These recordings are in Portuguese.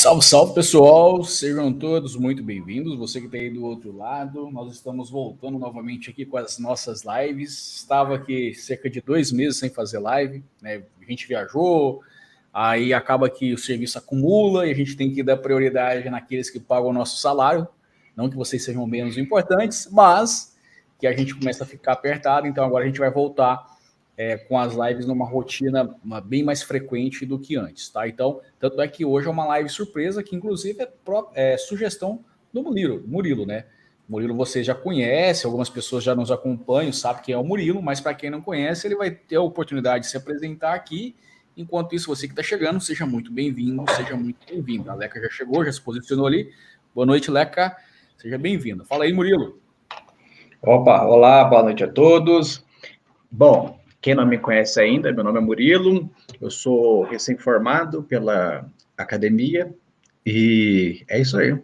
Salve, salve pessoal, sejam todos muito bem-vindos. Você que está aí do outro lado, nós estamos voltando novamente aqui com as nossas lives. Estava aqui cerca de 2 meses sem fazer live, né? A gente viajou, aí acaba que o serviço acumula e a gente tem que dar prioridade naqueles que pagam o nosso salário. Não que vocês sejam menos importantes, mas que a gente começa a ficar apertado. Então agora a gente vai voltar com as lives numa rotina bem mais frequente do que antes, tá? Então, tanto é que hoje é uma live surpresa, que inclusive é sugestão do Murilo, né? Murilo você já conhece, algumas pessoas já nos acompanham, sabe quem é o Murilo, mas para quem não conhece, ele vai ter a oportunidade de se apresentar aqui. Enquanto isso, você que está chegando, seja muito bem-vindo, seja muito bem-vindo. A Leca já chegou, já se posicionou ali. Boa noite, Leca. Seja bem-vindo. Fala aí, Murilo. Opa, olá, boa noite a todos. Bom, quem não me conhece ainda, meu nome é Murilo, eu sou recém-formado pela academia e é isso aí.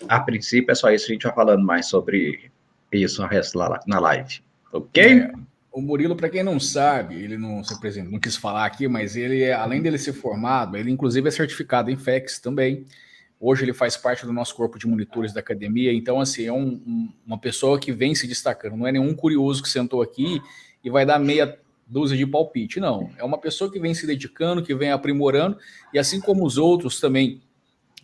A princípio é só isso, a gente vai falando mais sobre isso no resto na live, ok? O Murilo, para quem não sabe, ele não se apresenta, não quis falar aqui, mas ele, além dele ser formado, ele inclusive é certificado em FEX também. Hoje ele faz parte do nosso corpo de monitores da academia, então assim, é uma pessoa que vem se destacando, não é nenhum curioso que sentou aqui e vai dar meia dúzia de palpite, não. É uma pessoa que vem se dedicando, que vem aprimorando, e assim como os outros também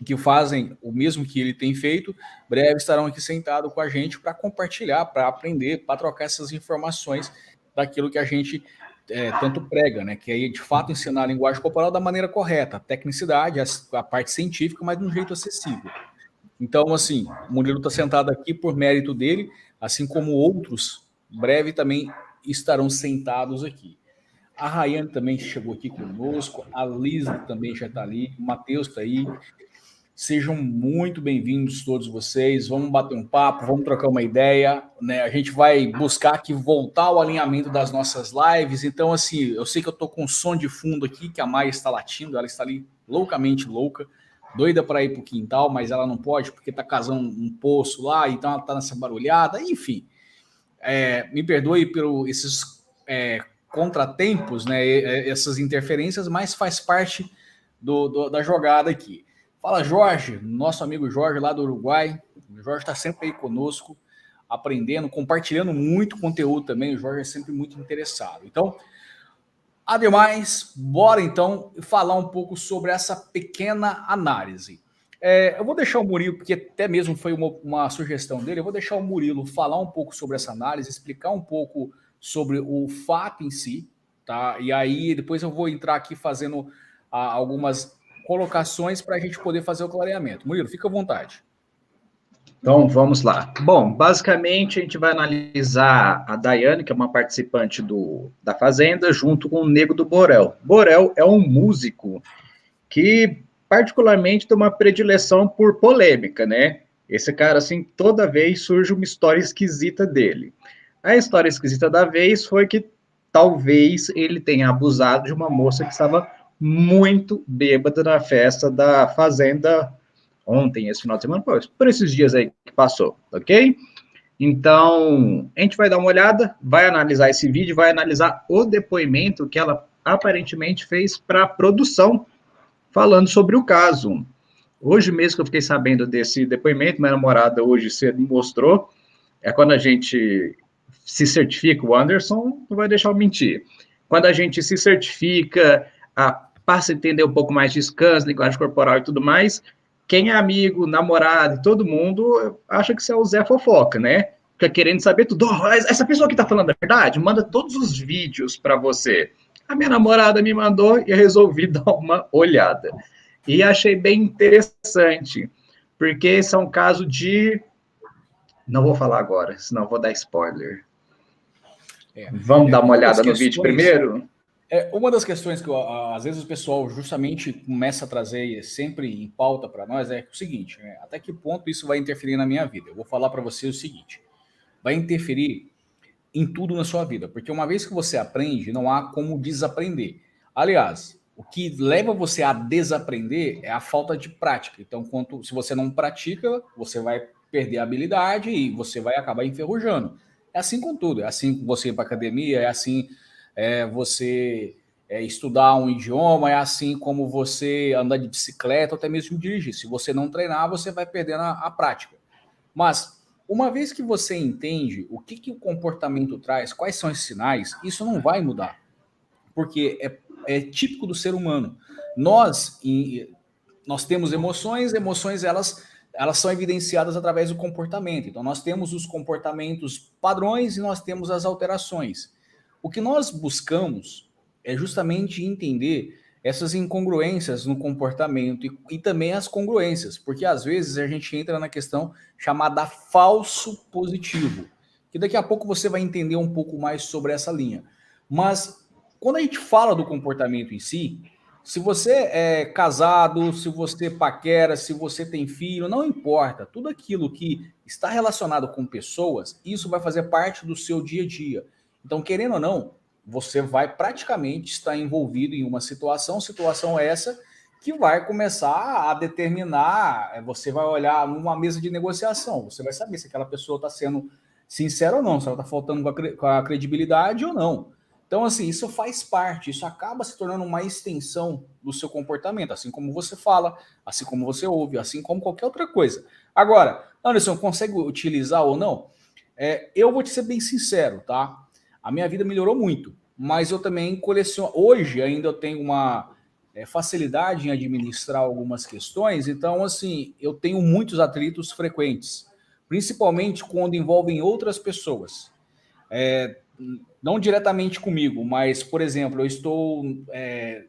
que fazem o mesmo que ele tem feito, breve estarão aqui sentados com a gente para compartilhar, para aprender, para trocar essas informações daquilo que a gente tanto prega, né? Que é de fato ensinar a linguagem corporal da maneira correta, a tecnicidade, a parte científica, mas de um jeito acessível. Então, assim, o Murilo está sentado aqui por mérito dele, assim como outros, breve também estarão sentados aqui. A Rayane também chegou aqui conosco, a Lisa também já está ali, o Matheus está aí. Sejam muito bem-vindos todos vocês. Vamos bater um papo, vamos trocar uma ideia, né? A gente vai buscar aqui voltar ao alinhamento das nossas lives. Então, assim, eu sei que eu tô com som de fundo aqui, que a Maia está latindo, ela está ali loucamente louca, doida para ir pro quintal, mas ela não pode porque tá casando um poço lá, então ela tá nessa barulhada. Enfim, me perdoe por esses contratempos, né? Essas interferências, mas faz parte da jogada aqui. Fala, Jorge, nosso amigo Jorge lá do Uruguai. O Jorge está sempre aí conosco, aprendendo, compartilhando muito conteúdo também. O Jorge é sempre muito interessado. Então, ademais, bora então falar um pouco sobre essa pequena análise. Eu vou deixar o Murilo, porque até mesmo foi uma sugestão dele, eu vou deixar o Murilo falar um pouco sobre essa análise, explicar um pouco sobre o fato em si, tá? E aí depois eu vou entrar aqui fazendo algumas colocações para a gente poder fazer o clareamento. Murilo, fica à vontade. Então, vamos lá. Bom, basicamente a gente vai analisar a Daiane, que é uma participante da Fazenda, junto com o Nego do Borel. Borel é um músico que particularmente tem uma predileção por polêmica, né? Esse cara, assim, toda vez surge uma história esquisita dele. A história esquisita da vez foi que talvez ele tenha abusado de uma moça que estava muito bêbada na festa da Fazenda ontem, esse final de semana, por esses dias aí que passou, ok? Então, a gente vai dar uma olhada, vai analisar esse vídeo, vai analisar o depoimento que ela aparentemente fez para a produção falando sobre o caso. Hoje mesmo que eu fiquei sabendo desse depoimento, minha namorada hoje cedo mostrou, é quando a gente se certifica, o Anderson não vai deixar eu mentir, quando a gente se certifica, passa a entender um pouco mais de scans, linguagem corporal e tudo mais, quem é amigo, namorado, todo mundo acha que você é o Zé Fofoca, né? Fica querendo saber tudo. Oh, essa pessoa que tá falando a verdade, manda todos os vídeos para você. A minha namorada me mandou e eu resolvi dar uma olhada. E achei bem interessante, porque esse é um caso de... Não vou falar agora, senão vou dar spoiler. Vamos dar uma olhada no vídeo primeiro? Uma das questões que às vezes o pessoal justamente começa a trazer sempre em pauta para nós é o seguinte, né? Até que ponto isso vai interferir na minha vida? Eu vou falar para você o seguinte, vai interferir em tudo na sua vida, porque uma vez que você aprende, não há como desaprender. Aliás, o que leva você a desaprender é a falta de prática. Então, se você não pratica, você vai perder a habilidade e você vai acabar enferrujando. É assim com tudo, é assim com você ir para academia, é assim você estudar um idioma, é assim como você andar de bicicleta ou até mesmo dirigir. Se você não treinar, você vai perdendo a prática. Mas, uma vez que você entende o que o comportamento traz, quais são os sinais, isso não vai mudar. Porque é típico do ser humano. Nós temos emoções, elas são evidenciadas através do comportamento. Então, nós temos os comportamentos padrões e nós temos as alterações. O que nós buscamos é justamente entender essas incongruências no comportamento e também as congruências, porque às vezes a gente entra na questão chamada falso positivo, que daqui a pouco você vai entender um pouco mais sobre essa linha. Mas quando a gente fala do comportamento em si, se você é casado, se você paquera, se você tem filho, não importa. Tudo aquilo que está relacionado com pessoas, isso vai fazer parte do seu dia a dia. Então, querendo ou não, você vai praticamente estar envolvido em uma situação essa que vai começar a determinar, você vai olhar numa mesa de negociação, você vai saber se aquela pessoa está sendo sincera ou não, se ela está faltando com a credibilidade ou não. Então, assim, isso faz parte, isso acaba se tornando uma extensão do seu comportamento, assim como você fala, assim como você ouve, assim como qualquer outra coisa. Agora, Anderson, consegue utilizar ou não? Eu vou te ser bem sincero, tá? A minha vida melhorou muito, mas eu também coleciono. Hoje ainda eu tenho uma facilidade em administrar algumas questões, então, assim, eu tenho muitos atritos frequentes, principalmente quando envolvem outras pessoas. Não diretamente comigo, mas, por exemplo, eu estou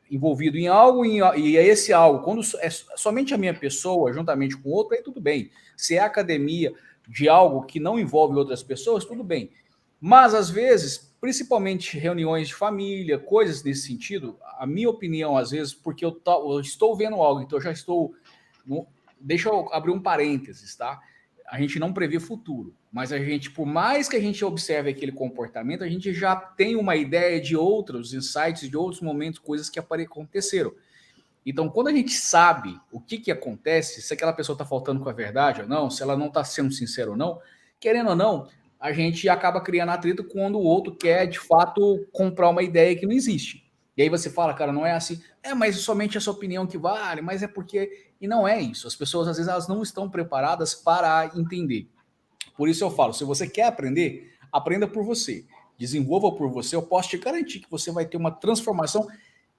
envolvido em algo e é esse algo, quando é somente a minha pessoa, juntamente com outro, aí tudo bem. Se é academia de algo que não envolve outras pessoas, tudo bem. Mas, às vezes, principalmente reuniões de família, coisas nesse sentido, a minha opinião, às vezes, porque eu estou vendo algo, então eu já estou... Deixa eu abrir um parênteses, tá? A gente não prevê futuro, mas a gente, por mais que a gente observe aquele comportamento, a gente já tem uma ideia de outros insights, de outros momentos, coisas que aconteceram. Então, quando a gente sabe o que acontece, se aquela pessoa está faltando com a verdade ou não, se ela não está sendo sincera ou não, querendo ou não, a gente acaba criando atrito quando o outro quer, de fato, comprar uma ideia que não existe. E aí você fala, cara, não é assim, mas somente essa opinião que vale, mas é porque... E não é isso. As pessoas, às vezes, elas não estão preparadas para entender. Por isso eu falo, se você quer aprender, aprenda por você. Desenvolva por você. Eu posso te garantir que você vai ter uma transformação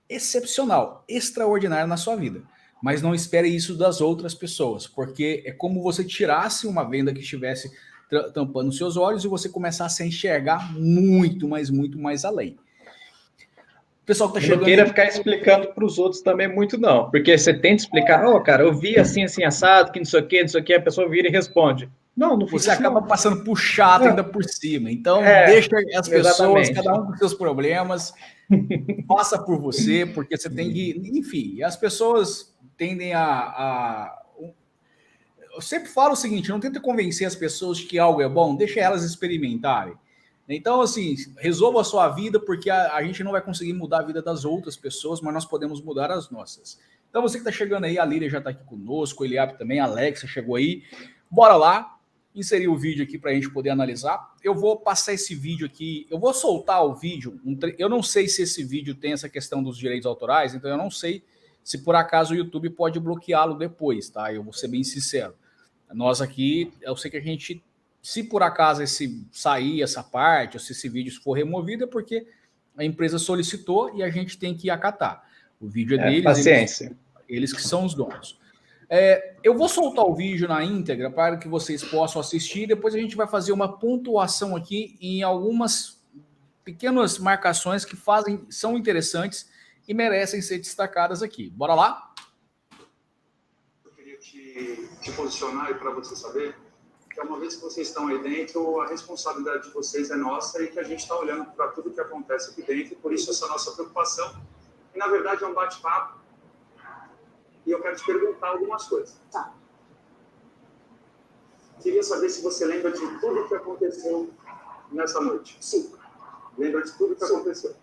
excepcional, extraordinária na sua vida. Mas não espere isso das outras pessoas, porque é como você tirasse uma venda que estivesse tampando seus olhos e você começasse a enxergar muito, mas muito mais além. O pessoal que tá chegando... Não queira ficar explicando para os outros também muito, não. Porque você tenta explicar, cara, eu vi assim, assim, assado, que não sei o que, a pessoa vira e responde. Não fiz você isso, acaba passando por chato ainda por cima. Então, deixa as pessoas, cada um com seus problemas, passa por você, porque você tem que... Enfim, as pessoas tendem eu sempre falo o seguinte, não tenta convencer as pessoas de que algo é bom, deixa elas experimentarem. Então, assim, resolva a sua vida, porque a gente não vai conseguir mudar a vida das outras pessoas, mas nós podemos mudar as nossas. Então, você que está chegando aí, a Lília já está aqui conosco, o Eliab também, a Alexa chegou aí. Bora lá, inserir o vídeo aqui para a gente poder analisar. Eu vou passar esse vídeo aqui, eu vou soltar o vídeo. Eu não sei se esse vídeo tem essa questão dos direitos autorais, então eu não sei se por acaso o YouTube pode bloqueá-lo depois, tá? Eu vou ser bem sincero. Nós aqui, eu sei que a gente... Se por acaso sair essa parte, ou se esse vídeo for removido, é porque a empresa solicitou e a gente tem que acatar. O vídeo é deles, paciência. Eles que são os donos. Eu vou soltar o vídeo na íntegra para que vocês possam assistir. Depois a gente vai fazer uma pontuação aqui em algumas pequenas marcações que são interessantes e merecem ser destacadas aqui. Bora lá? Eu queria te posicionar e para você saber que uma vez que vocês estão aí dentro, a responsabilidade de vocês é nossa e que a gente está olhando para tudo que acontece aqui dentro, e por isso essa nossa preocupação. E, na verdade, é um bate-papo. E eu quero te perguntar algumas coisas. Tá. Queria saber se você lembra de tudo que aconteceu nessa noite. Sim. Lembra de tudo que aconteceu.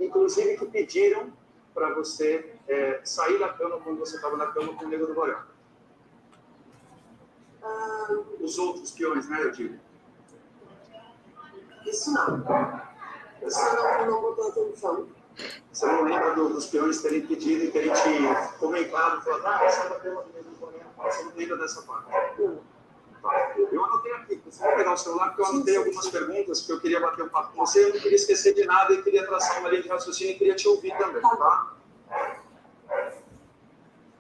Inclusive que pediram para você sair da cama quando você estava na cama com o Nego do Borel. Os outros peões, né, eu digo? Isso não. Você não botou atenção. Você não lembra dos peões terem pedido e terem te comentado, falado, essa é a pela do Nego do Borel. Você não lembra dessa parte? Tá. Eu anotei aqui. Você vai pegar o celular, porque eu anotei algumas perguntas que eu queria bater um papo com você, eu não queria esquecer de nada e queria traçar uma linha de raciocínio e queria te ouvir também, tá?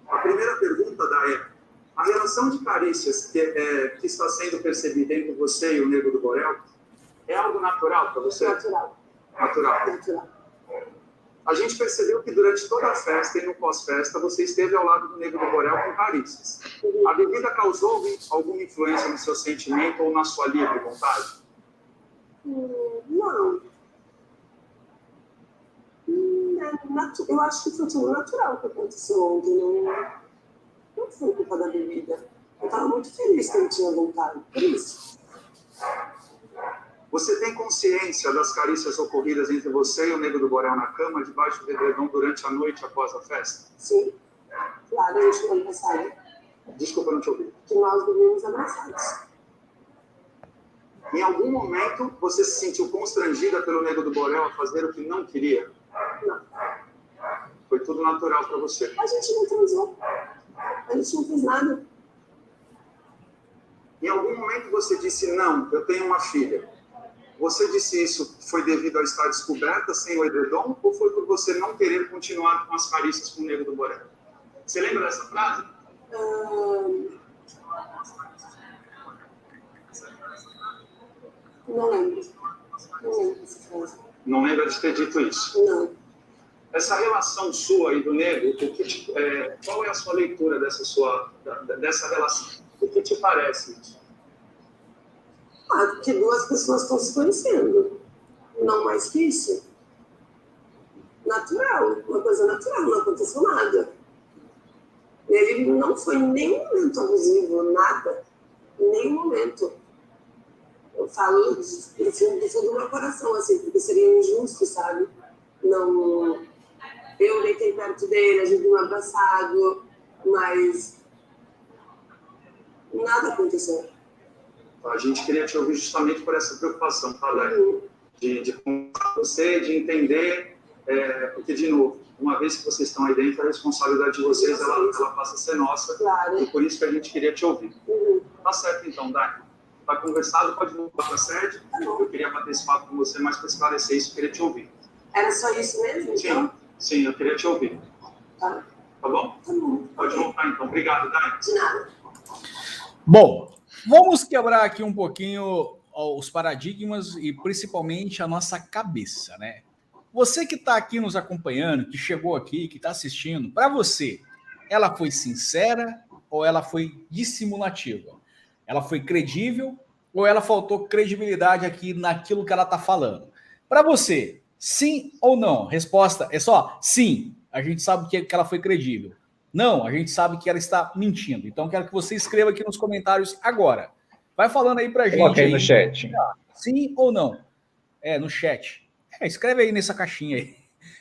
A primeira pergunta, Day, a relação de carícias que está sendo percebida entre você e o Nego do Borel é algo natural para você? Natural. Natural. A gente percebeu que durante toda a festa e no pós-festa você esteve ao lado do Nego do Borel com carícias. A bebida causou alguma influência no seu sentimento ou na sua livre vontade? Não. Eu acho que foi tudo natural que aconteceu ontem. Não foi culpa da bebida. Eu estava muito feliz que eu tinha vontade. Por isso. Você tem consciência das carícias ocorridas entre você e o Nego do Borel na cama, debaixo do edredom, durante a noite após a festa? Sim. Claro, a gente ficou abraçado. Desculpa, não te ouvi. Que nós dormimos abraçados. Em algum momento, você se sentiu constrangida pelo Nego do Borel a fazer o que não queria? Não. Foi tudo natural para você? A gente não transou. A gente não fez nada. Em algum momento você disse, não, eu tenho uma filha. Você disse isso foi devido a estar descoberta sem o edredom ou foi por você não querer continuar com as carícias com o Nego do Borel? Você lembra dessa frase? Não lembro. Não lembro dessa frase. Não lembra de ter dito isso? Não. Essa relação sua e do Nego, qual é a sua leitura dessa relação? O que te parece isso? Que duas pessoas estão se conhecendo. Não mais que isso. Natural. Uma coisa natural. Não aconteceu nada. Ele não foi em nenhum momento abusivo. Nada. Em nenhum momento. Eu falo do fundo do meu coração, assim, porque seria injusto, sabe? Não... Eu deitei perto dele, a gente um abraçado, mas nada aconteceu. A gente queria te ouvir justamente por essa preocupação, tá, Day? De conversar com você, de entender, porque, de novo, uma vez que vocês estão aí dentro, a responsabilidade de vocês, ela passa a ser nossa, claro. E por isso que a gente queria te ouvir. Tá certo, então, Day. Tá conversado, pode voltar para a sede. Tá bom. Eu queria bater esse papo com você mais para esclarecer isso, eu queria te ouvir. Era só isso mesmo, então? Sim, eu queria te ouvir. Tá. Tá bom? Tá bom. Pode voltar, então. Obrigado, Day. De nada. Bom, vamos quebrar aqui um pouquinho os paradigmas e principalmente a nossa cabeça, né? Você que está aqui nos acompanhando, que chegou aqui, que está assistindo, para você, ela foi sincera ou ela foi dissimulativa? Ela foi credível ou ela faltou credibilidade aqui naquilo que ela está falando? Para você, sim ou não? Resposta é só sim. A gente sabe que ela foi credível. Não, a gente sabe que ela está mentindo. Então, quero que você escreva aqui nos comentários agora. Vai falando aí pra gente. Coloca aí no chat. Sim ou não? No chat. Escreve aí nessa caixinha aí.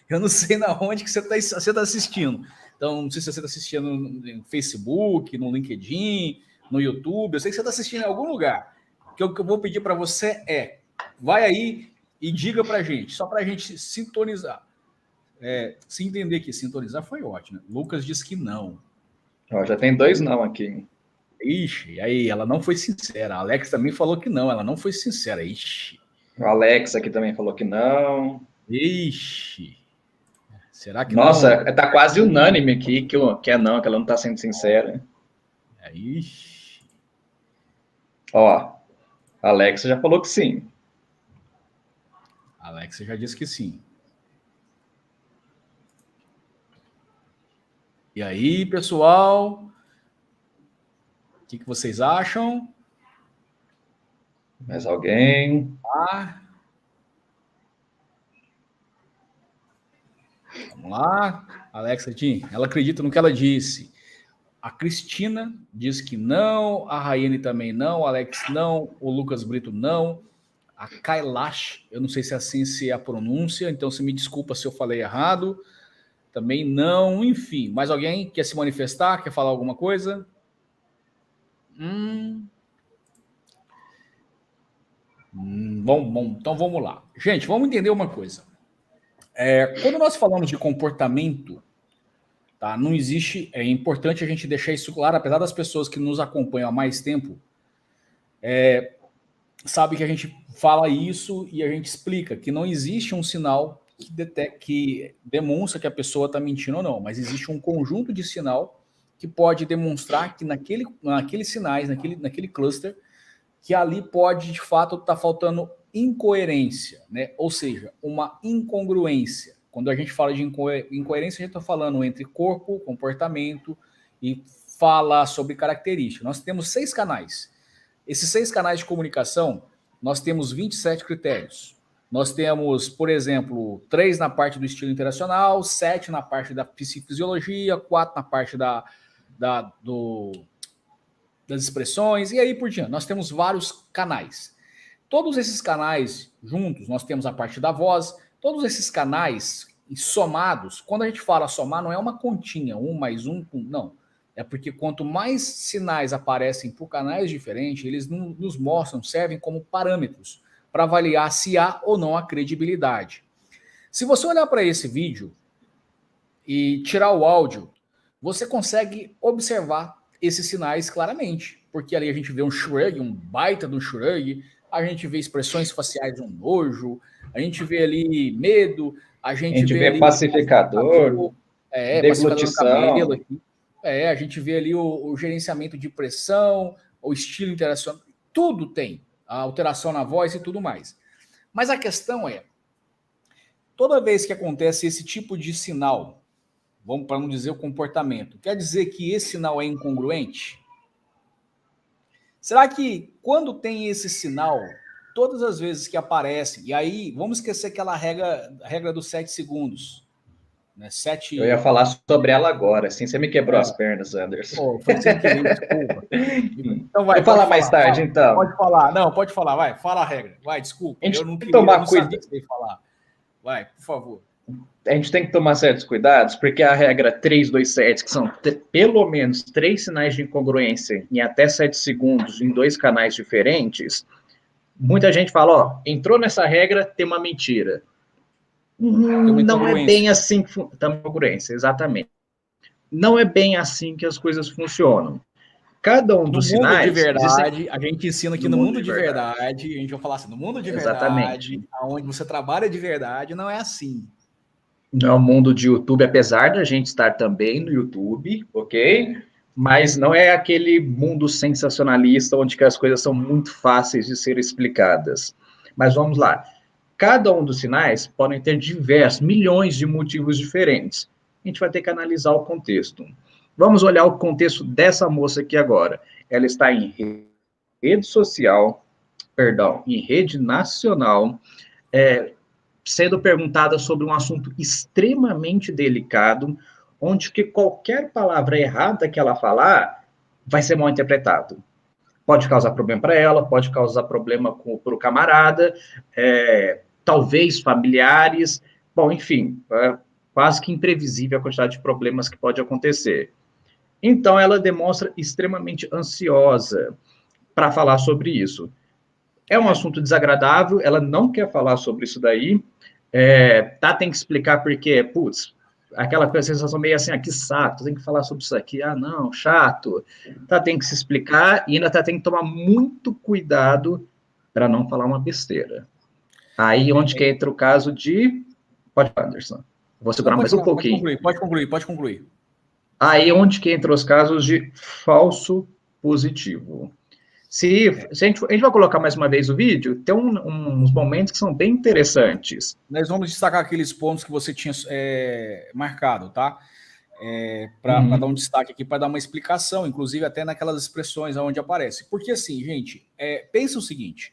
Eu não sei na onde que você está assistindo. Então, não sei se você está assistindo no Facebook, no LinkedIn, no YouTube. Eu sei que você está assistindo em algum lugar. O que eu vou pedir para você vai aí e diga pra gente, só pra gente sintonizar. Se entender que sintonizar foi ótimo. Né? Lucas disse que não. Ó, já tem 2 não aqui. Ixi, aí ela não foi sincera. A Alex também falou que não, ela não foi sincera. Ixi. O Alex aqui também falou que não. Ixi. Será que Nossa, não? tá quase unânime aqui que é não, que ela não tá sendo sincera. Ixi. Ó, a Alex já falou que sim. A Alex já disse que sim. E aí, pessoal? O que vocês acham? Mais alguém? Vamos lá. Alexa, ela acredita no que ela disse. A Cristina diz que não. A Raiane também não. O Alex não. O Lucas Brito não. A Kailash, eu não sei se é assim a pronúncia, então você me desculpa se eu falei errado. Também não. Enfim, mais alguém quer se manifestar? Quer falar alguma coisa? Bom, então vamos lá. Gente, vamos entender uma coisa. Quando nós falamos de comportamento, tá, não existe, é importante a gente deixar isso claro, apesar das pessoas que nos acompanham há mais tempo, sabe que a gente fala isso e a gente explica que não existe um sinal que demonstra que a pessoa está mentindo ou não, mas existe um conjunto de sinal que pode demonstrar que naqueles sinais, naquele cluster, que ali pode, de fato, estar faltando incoerência, né? Ou seja, uma incongruência. Quando a gente fala de incoerência, a gente está falando entre corpo, comportamento e fala sobre características. Nós temos 6 canais. Esses 6 canais de comunicação, nós temos 27 critérios. Nós temos, por exemplo, 3 na parte do estilo interacional, 7 na parte da psicofisiologia, 4 na parte das expressões, e aí por diante. Nós temos vários canais. Todos esses canais juntos, nós temos a parte da voz, todos esses canais somados, quando a gente fala somar, não é uma continha, 1 mais 1, não. É porque quanto mais sinais aparecem por canais diferentes, eles nos mostram, servem como parâmetros para avaliar se há ou não a credibilidade. Se você olhar para esse vídeo e tirar o áudio, você consegue observar esses sinais claramente, porque ali a gente vê um shrug, um baita de um shrug, a gente vê expressões faciais de um nojo, a gente vê ali medo, a gente vê ali pacificador, deglutição, cabelo aqui. A gente vê ali o gerenciamento de pressão, o estilo interacional, tudo tem, a alteração na voz e tudo mais. Mas a questão é, toda vez que acontece esse tipo de sinal, vamos para não dizer o comportamento, quer dizer que esse sinal é incongruente? Será que quando tem esse sinal, todas as vezes que aparece, e aí vamos esquecer aquela regra dos 7 segundos, né? Eu ia falar sobre ela agora, assim, você me quebrou as pernas, Anderson. Foi sem querer, desculpa. Então vai, vou falar mais tarde, então. Pode falar, não, pode falar, vai, fala a regra, vai, desculpa. Eu não queria, tomar cuidado. Falar. Vai, por favor. A gente tem que tomar certos cuidados, porque a regra 327, que são pelo menos 3 sinais de incongruência em até 7 segundos em 2 canais diferentes, muita gente fala, ó, entrou nessa regra, tem uma mentira. Não é bem assim que funciona. Incongruência, exatamente. Não é bem assim que as coisas funcionam. Cada um dos sinais... No mundo de verdade, a gente ensina que no mundo de verdade, a gente vai falar assim, no mundo de verdade, onde você trabalha de verdade, não é assim. Não é o mundo de YouTube, apesar da gente estar também no YouTube, ok? Mas não é aquele mundo sensacionalista onde que as coisas são muito fáceis de ser explicadas. Mas vamos lá. Cada um dos sinais podem ter milhões de motivos diferentes. A gente vai ter que analisar o contexto. Vamos olhar o contexto dessa moça aqui agora. Ela está em rede social, em rede nacional, sendo perguntada sobre um assunto extremamente delicado, onde que qualquer palavra errada que ela falar vai ser mal interpretado. Pode causar problema para ela, pode causar problema para o camarada, talvez familiares, bom, enfim, quase que imprevisível a quantidade de problemas que pode acontecer. Então, ela demonstra extremamente ansiosa para falar sobre isso. É um assunto desagradável, ela não quer falar sobre isso daí, tem que explicar porque, aquela sensação meio assim, que saco, tem que falar sobre isso aqui, não, chato, tem que se explicar e ainda tem que tomar muito cuidado para não falar uma besteira. Aí, onde que entra o caso de... Pode falar, Anderson. Vou segurar mais um pouquinho. Pode concluir. Aí, onde que entra os casos de falso positivo. A gente vai colocar mais uma vez o vídeo, tem uns momentos que são bem interessantes. Nós vamos destacar aqueles pontos que você tinha marcado, tá? Para dar um destaque aqui, para dar uma explicação, inclusive até naquelas expressões onde aparece. Porque assim, gente, pensa o seguinte,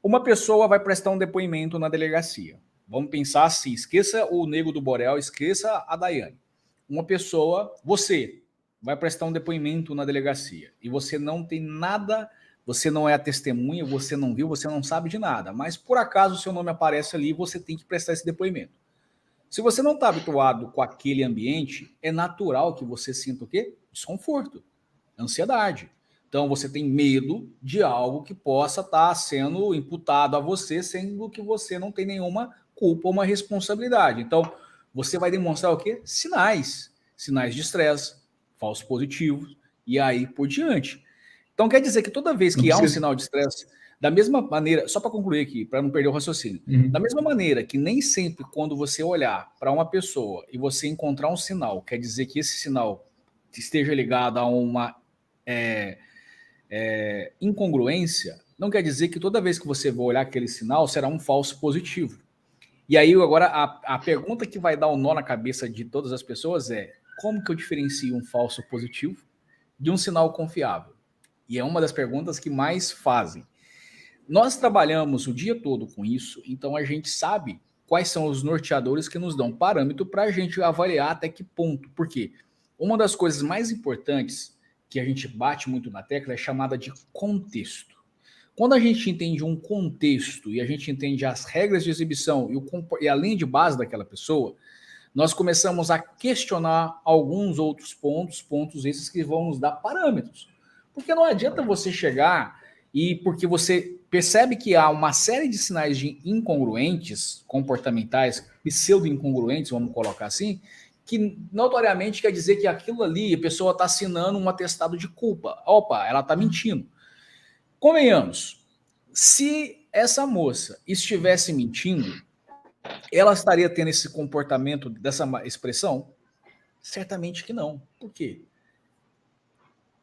uma pessoa vai prestar um depoimento na delegacia. Vamos pensar assim, esqueça o Nego do Borel, esqueça a Daiane. Uma pessoa, você, vai prestar um depoimento na delegacia e você não tem nada, você não é a testemunha, você não viu, você não sabe de nada, mas por acaso o seu nome aparece ali e você tem que prestar esse depoimento. Se você não está habituado com aquele ambiente, é natural que você sinta o quê? Desconforto, ansiedade. Então você tem medo de algo que possa estar sendo imputado a você, sendo que você não tem nenhuma culpa ou uma responsabilidade. Então, você vai demonstrar o quê? Sinais de estresse, falsos positivos, e aí por diante. Então, quer dizer que toda vez que há um sinal de estresse, da mesma maneira, só para concluir aqui, para não perder o raciocínio, da mesma maneira que nem sempre quando você olhar para uma pessoa e você encontrar um sinal, quer dizer que esse sinal esteja ligado a uma incongruência, não quer dizer que toda vez que você for olhar aquele sinal será um falso positivo. E aí agora a pergunta que vai dar um nó na cabeça de todas as pessoas é: como que eu diferencio um falso positivo de um sinal confiável? E é uma das perguntas que mais fazem. Nós trabalhamos o dia todo com isso, então a gente sabe quais são os norteadores que nos dão parâmetro para a gente avaliar até que ponto. Por quê? Uma das coisas mais importantes que a gente bate muito na tecla é chamada de contexto. Quando a gente entende um contexto e a gente entende as regras de exibição e a linha de base daquela pessoa, nós começamos a questionar alguns outros pontos esses que vão nos dar parâmetros. Porque não adianta você chegar e porque você percebe que há uma série de sinais de incongruentes, comportamentais, pseudo-incongruentes, vamos colocar assim, que notoriamente quer dizer que aquilo ali, a pessoa está assinando um atestado de culpa. Opa, ela está mentindo. Convenhamos, se essa moça estivesse mentindo, ela estaria tendo esse comportamento, dessa expressão? Certamente que não. Por quê?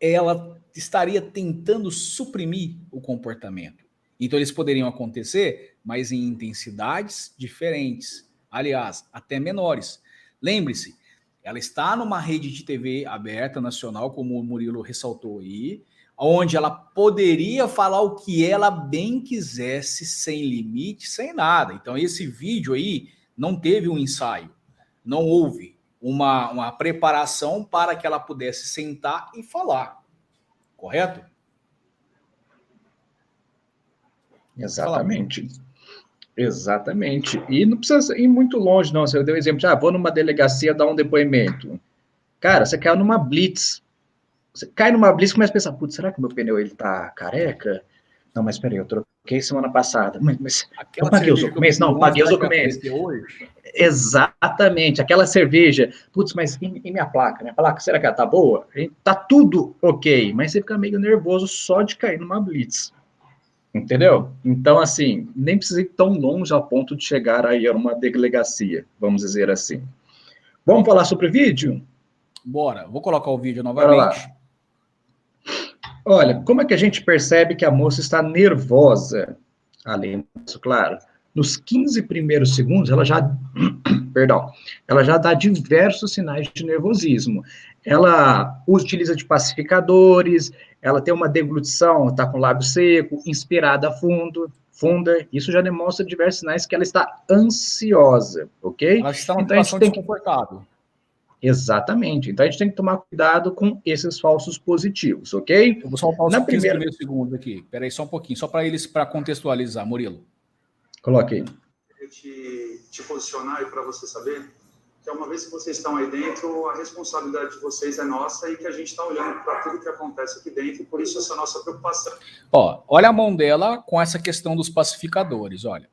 Ela estaria tentando suprimir o comportamento. Então eles poderiam acontecer, mas em intensidades diferentes. Aliás, até menores. Lembre-se, ela está numa rede de TV aberta, nacional, como o Murilo ressaltou aí, onde ela poderia falar o que ela bem quisesse, sem limite, sem nada. Então esse vídeo aí não teve um ensaio, não houve uma preparação para que ela pudesse sentar e falar. Correto? Exatamente. Exatamente. E não precisa ir muito longe, não. Você deu um exemplo de, vou numa delegacia dar um depoimento. Cara, você caiu numa blitz. Você cai numa blitz e começa a pensar, putz, será que o meu pneu ele tá careca? Não, mas peraí, eu troquei semana passada. Mas eu paguei os documentos? Não, paguei os documentos. Exatamente, aquela cerveja. Putz, mas e minha placa? Minha placa, será que ela tá boa? Tá tudo ok, mas você fica meio nervoso só de cair numa blitz. Entendeu? Então, assim, nem precisa ir tão longe ao ponto de chegar aí a uma delegacia, vamos dizer assim. Vamos falar sobre o vídeo? Bora, vou colocar o vídeo novamente. Olha, como é que a gente percebe que a moça está nervosa? Além disso, claro, nos 15 primeiros segundos, ela já dá diversos sinais de nervosismo. Ela utiliza de pacificadores, ela tem uma deglutição, está com o lábio seco, inspirada funda, isso já demonstra diversos sinais que ela está ansiosa, ok? Ela está numa situação desconfortável. Exatamente. Então, a gente tem que tomar cuidado com esses falsos positivos, ok? Eu vou soltar os 15 primeiros segundos aqui. Espera aí só um pouquinho, só para contextualizar, Murilo. Coloque aí. Eu te posicionar e para você saber que uma vez que vocês estão aí dentro, a responsabilidade de vocês é nossa e que a gente está olhando para tudo que acontece aqui dentro, e por isso essa nossa preocupação. Olha a mão dela com essa questão dos pacificadores, olha.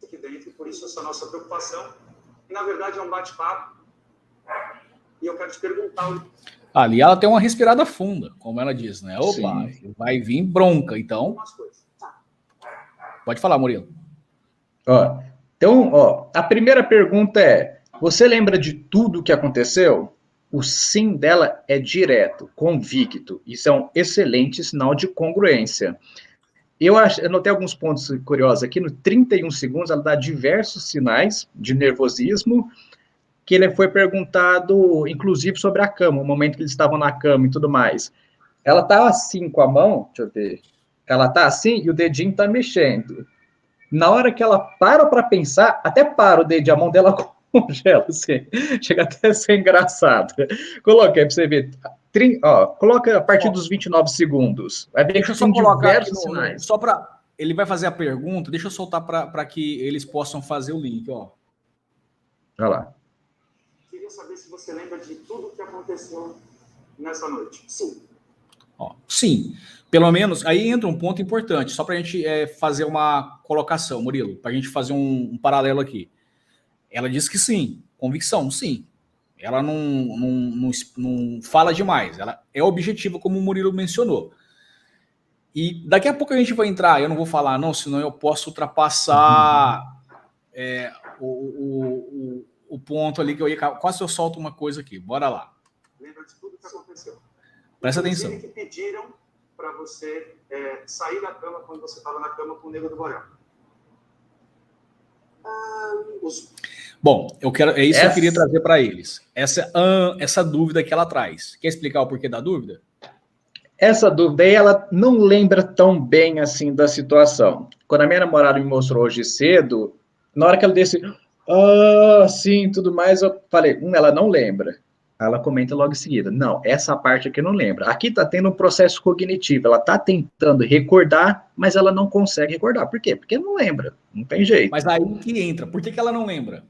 Aqui dentro, e por isso essa nossa preocupação. E, na verdade, é um bate-papo. E eu quero te perguntar... Ali ela tem uma respirada funda, como ela diz, né? Opa, vai vir bronca, então... Pode falar, Murilo. Então, a primeira pergunta é, você lembra de tudo o que aconteceu? O sim dela é direto, convicto. Isso é um excelente sinal de congruência. Eu notei alguns pontos curiosos aqui. No 31 segundos, ela dá diversos sinais de nervosismo, que ele foi perguntado, inclusive, sobre a cama, o momento que eles estavam na cama e tudo mais. Ela tá assim com a mão, deixa eu ver. Ela tá assim e o dedinho tá mexendo. Na hora que ela para pensar, até para o dedo, a mão dela congela, assim. Chega até a ser engraçado. Coloca aí para você ver. Coloca a partir dos 29 segundos. Vai ver deixa que tem diversos sinais. Só para... Ele vai fazer a pergunta, deixa eu soltar para que eles possam fazer o link, ó. Olha lá. Queria saber se você lembra de tudo o que aconteceu nessa noite. Sim. Ó, sim, pelo menos aí entra um ponto importante, só para a gente fazer uma colocação, Murilo, para a gente fazer um paralelo aqui. Ela diz que sim, convicção, sim. Ela não fala demais, ela é objetiva, como o Murilo mencionou. E daqui a pouco a gente vai entrar, eu não vou falar não, senão eu posso ultrapassar o ponto ali que eu ia... Quase eu solto uma coisa aqui, bora lá. Lembra de tudo que aconteceu. Presta atenção. Que pediram para você sair da cama quando você estava na cama com o Nego do Borel. Bom, é isso que eu queria trazer para eles. Essa dúvida que ela traz. Quer explicar o porquê da dúvida? Essa dúvida aí, ela não lembra tão bem assim da situação. Quando a minha namorada me mostrou hoje cedo, na hora que ela disse, sim, tudo mais, eu falei, ela não lembra. Ela comenta logo em seguida, não, essa parte aqui não lembra. Aqui tá tendo um processo cognitivo, ela tá tentando recordar, mas ela não consegue recordar. Por quê? Porque não lembra, não tem jeito. Mas aí que entra, por que ela não lembra?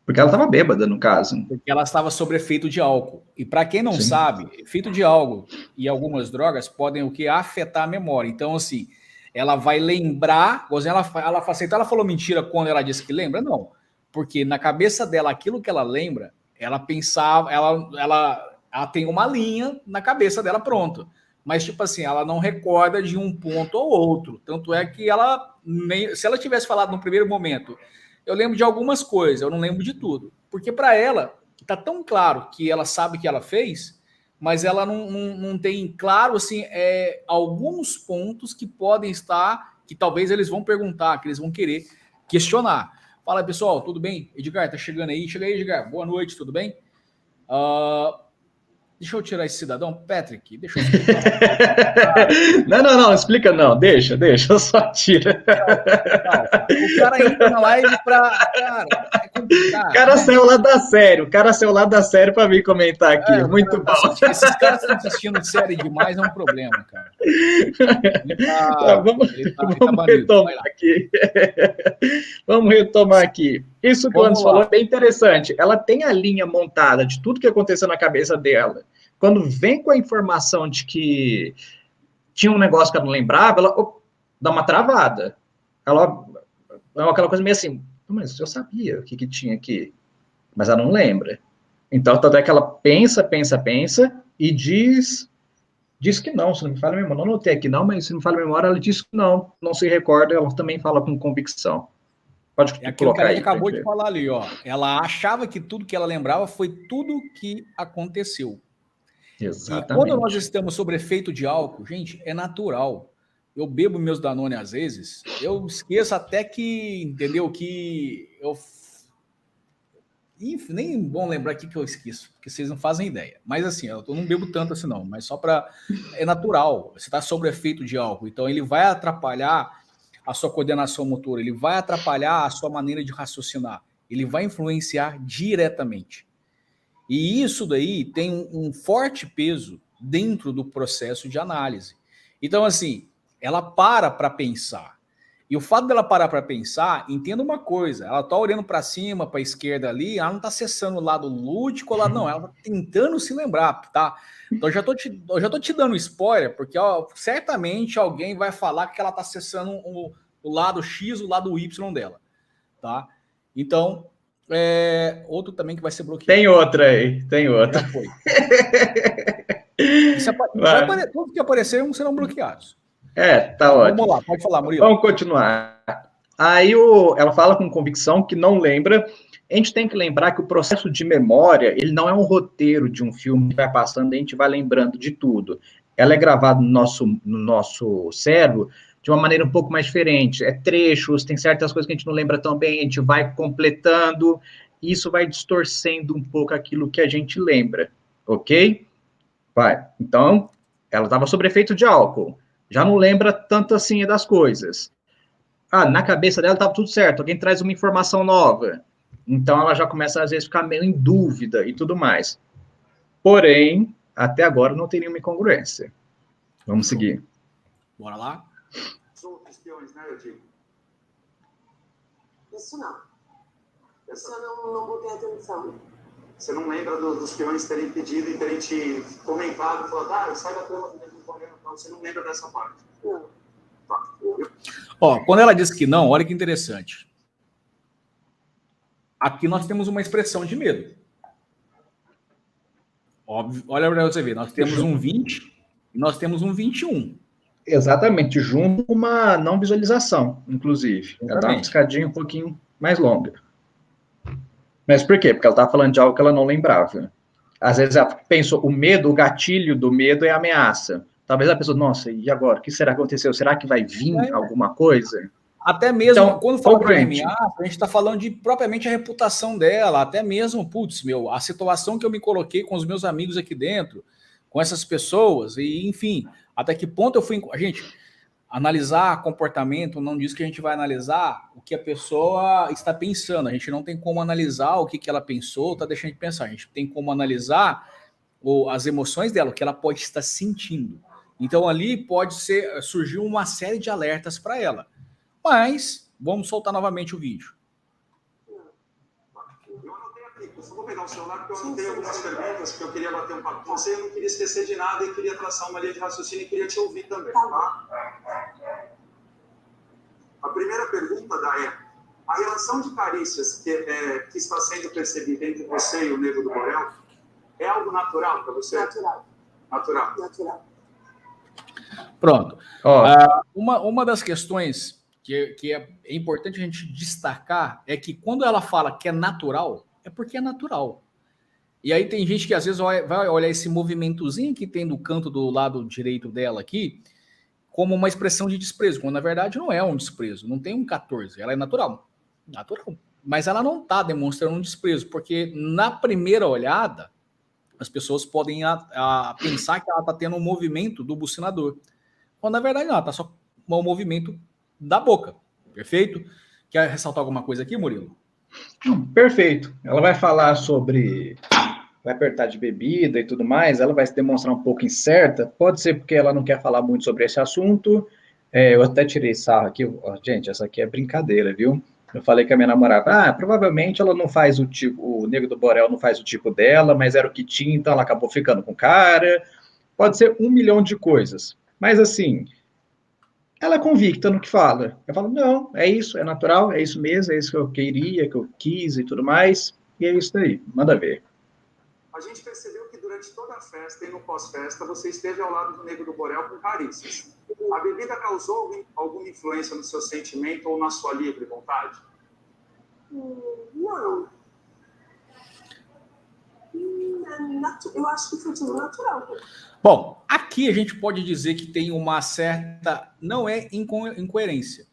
Porque ela estava bêbada, no caso. Porque ela estava sob efeito de álcool. E para quem não sabe, efeito de álcool e algumas drogas podem o que? Afetar a memória. Então, assim, ela vai lembrar, ela facilitou, ela falou mentira quando ela disse que lembra? Não. Porque na cabeça dela, aquilo que ela lembra, ela pensava, ela tem uma linha na cabeça dela pronta. Mas, tipo assim, ela não recorda de um ponto ou outro. Tanto é que se ela tivesse falado no primeiro momento, eu lembro de algumas coisas, eu não lembro de tudo. Porque para ela, está tão claro que ela sabe que ela fez, mas ela não tem claro, assim, alguns pontos que podem estar, que talvez eles vão perguntar, que eles vão querer questionar. Fala, pessoal, tudo bem? Edgar, tá chegando aí? Chega aí, Edgar. Boa noite, tudo bem? Deixa eu tirar esse cidadão. Patrick, deixa eu explicar. Não, explica não. Deixa, só tira. O cara entra na live pra... Cara, é complicado. O cara saiu lá da série pra vir comentar aqui. Muito bom. Esses caras estão assistindo série demais, é um problema, cara. Vamos retomar aqui. Vamos retomar aqui. Isso que o Anderson falou é bem interessante. Ela tem a linha montada de tudo que aconteceu na cabeça dela. Quando vem com a informação de que tinha um negócio que ela não lembrava, ela dá uma travada. Ela é aquela coisa meio assim, mas eu sabia o que tinha aqui, mas ela não lembra. Então, tanto é que ela pensa e diz que não, se não me falha a memória. Não anotei aqui não, mas se não me falha a memória, ela diz que não se recorda, ela também fala com convicção. Pode colocar aquilo que a gente aí, acabou de falar ali, ó. Ela achava que tudo que ela lembrava foi tudo que aconteceu. Exatamente. E quando nós estamos sob efeito de álcool, gente, é natural. Eu bebo meus Danone às vezes, eu esqueço até que, entendeu, que eu... Nem bom lembrar aqui que eu esqueço, porque vocês não fazem ideia. Mas assim, eu não bebo tanto assim não, mas só para... É natural, você está sob efeito de álcool, então ele vai atrapalhar a sua coordenação motora, ele vai atrapalhar a sua maneira de raciocinar, ele vai influenciar diretamente. E isso daí tem um forte peso dentro do processo de análise. Então, assim, ela para pensar. E o fato dela parar para pensar, entenda uma coisa, ela está olhando para cima, para a esquerda ali, ela não está acessando o lado lúdico, não, ela está tentando se lembrar, tá? Então, eu já tô te dando spoiler, porque certamente alguém vai falar que ela está acessando o lado X, o lado Y dela, tá? Então, outro também que vai ser bloqueado. Tem outra aí, Já foi. Todos que apareceram serão bloqueados. Tá ótimo. Vamos lá, pode falar, Murilo. Vamos continuar. Aí ela fala com convicção que não lembra. A gente tem que lembrar que o processo de memória, ele não é um roteiro de um filme que vai passando e a gente vai lembrando de tudo. Ela é gravada no nosso cérebro de uma maneira um pouco mais diferente. É trechos, tem certas coisas que a gente não lembra tão bem, a gente vai completando, e isso vai distorcendo um pouco aquilo que a gente lembra, ok? Vai. Então, ela estava sob efeito de álcool. Já não lembra tanto assim das coisas. Na cabeça dela estava tudo certo, alguém traz uma informação nova. Então, ela já começa, às vezes, a ficar meio em dúvida e tudo mais. Porém, até agora não tem nenhuma incongruência. Vamos seguir. Bora lá? Espiões, né, eu digo? Isso não. Isso eu não botei atenção. Você não lembra dos peões terem pedido e terem te comentado, falado, sai da cama do Nego do Borel, você não lembra dessa parte? Não. Tá. Ó, quando ela disse que não, olha que interessante. Aqui nós temos uma expressão de medo. Óbvio, olha para você ver, nós temos um 20 e nós temos um 21. Exatamente, junto com uma não visualização, inclusive. Ela dá uma piscadinha um pouquinho mais longa. Mas por quê? Porque ela estava falando de algo que ela não lembrava. Às vezes ela pensou, o medo, o gatilho do medo é a ameaça. Talvez a pessoa, nossa, e agora? O que será que aconteceu? Será que vai vir alguma coisa? Até mesmo, então, quando fala de ameaça, a gente está falando de propriamente a reputação dela, até mesmo, putz, a situação que eu me coloquei com os meus amigos aqui dentro, com essas pessoas, e enfim, até que ponto eu fui... Gente, analisar comportamento não diz que a gente vai analisar o que a pessoa está pensando, a gente não tem como analisar o que ela pensou, está deixando de pensar, a gente tem como analisar as emoções dela, o que ela pode estar sentindo. Então ali pode surgir uma série de alertas para ela. Mas, vamos soltar novamente o vídeo. Eu anotei aqui, eu só vou pegar o celular porque eu anotei algumas perguntas que eu queria bater um papo com você, eu não queria esquecer de nada e queria traçar uma linha de raciocínio e queria te ouvir também, tá? A primeira pergunta, Day, é: a relação de carícias que está sendo percebida entre você e o Nego do Borel é algo natural para você? Natural. Pronto. Uma das questões que é importante a gente destacar é que quando ela fala que é natural, é porque é natural. E aí tem gente que às vezes vai olhar esse movimentozinho que tem no canto do lado direito dela aqui como uma expressão de desprezo, quando na verdade não é um desprezo, não tem um 14, ela é natural. Mas ela não está demonstrando um desprezo, porque na primeira olhada as pessoas podem pensar que ela está tendo um movimento do bucinador, quando na verdade não, ela está só um movimento da boca. Perfeito? Quer ressaltar alguma coisa aqui, Murilo? Perfeito. Ela vai falar sobre... vai apertar de bebida e tudo mais, ela vai se demonstrar um pouco incerta, pode ser porque ela não quer falar muito sobre esse assunto. Eu até tirei sarro aqui, gente, essa aqui é brincadeira, viu? Eu falei com a minha namorada, provavelmente ela não faz o Nego do Borel não faz o tipo dela, mas era o que tinha, então ela acabou ficando com o cara. Pode ser 1 milhão de coisas. Mas assim, ela é convicta no que fala. Eu falo, não, é isso, é natural, é isso mesmo, é isso que eu queria, que eu quis e tudo mais. E é isso aí, manda ver. A gente percebeu que durante toda a festa e no pós-festa você esteve ao lado do Nego do Borel com carícias. A bebida causou alguma influência no seu sentimento ou na sua livre vontade? Não. Eu acho que foi tudo natural. Bom, aqui a gente pode dizer que tem uma certa... não é incoerência,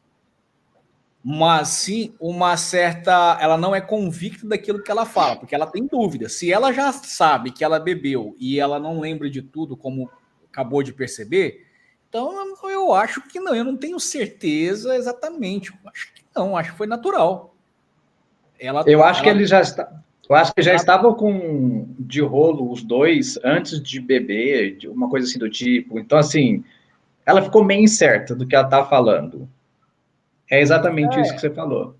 mas sim uma certa... ela não é convicta daquilo que ela fala, porque ela tem dúvida. Se ela já sabe que ela bebeu e ela não lembra de tudo, como acabou de perceber, então eu acho que não, eu não tenho certeza exatamente. Acho que não, acho que foi natural. Eu acho que ele já está... eu acho que já estavam de rolo os dois antes de beber, de uma coisa assim do tipo. Então, assim, ela ficou meio incerta do que ela está falando. É exatamente isso que você falou.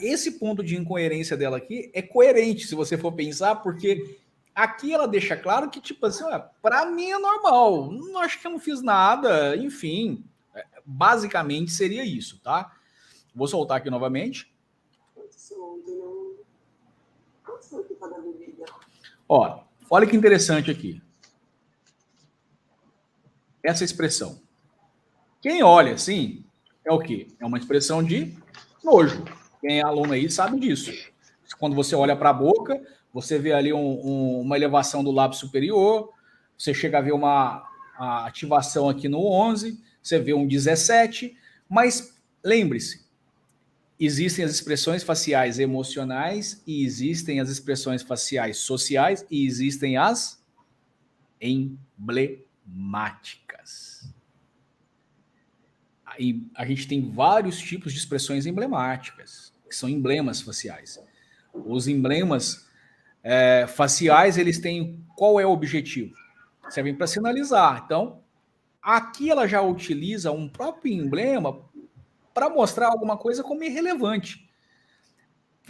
Esse ponto de incoerência dela aqui é coerente, se você for pensar, porque aqui ela deixa claro que, tipo assim, para mim é normal, não acho que eu não fiz nada, enfim, basicamente seria isso, tá? Vou soltar aqui novamente. Ó, olha que interessante aqui. Essa expressão. Quem olha assim, é o quê? É uma expressão de nojo. Quem é aluno aí sabe disso. Quando você olha para a boca, você vê ali uma elevação do lábio superior, você chega a ver a ativação aqui no 11, você vê um 17, mas lembre-se, existem as expressões faciais emocionais e existem as expressões faciais sociais e existem as emblemáticas. E a gente tem vários tipos de expressões emblemáticas, que são emblemas faciais. Os emblemas faciais, eles têm... qual é o objetivo? Servem para sinalizar. Então, aqui ela já utiliza um próprio emblema para mostrar alguma coisa como irrelevante.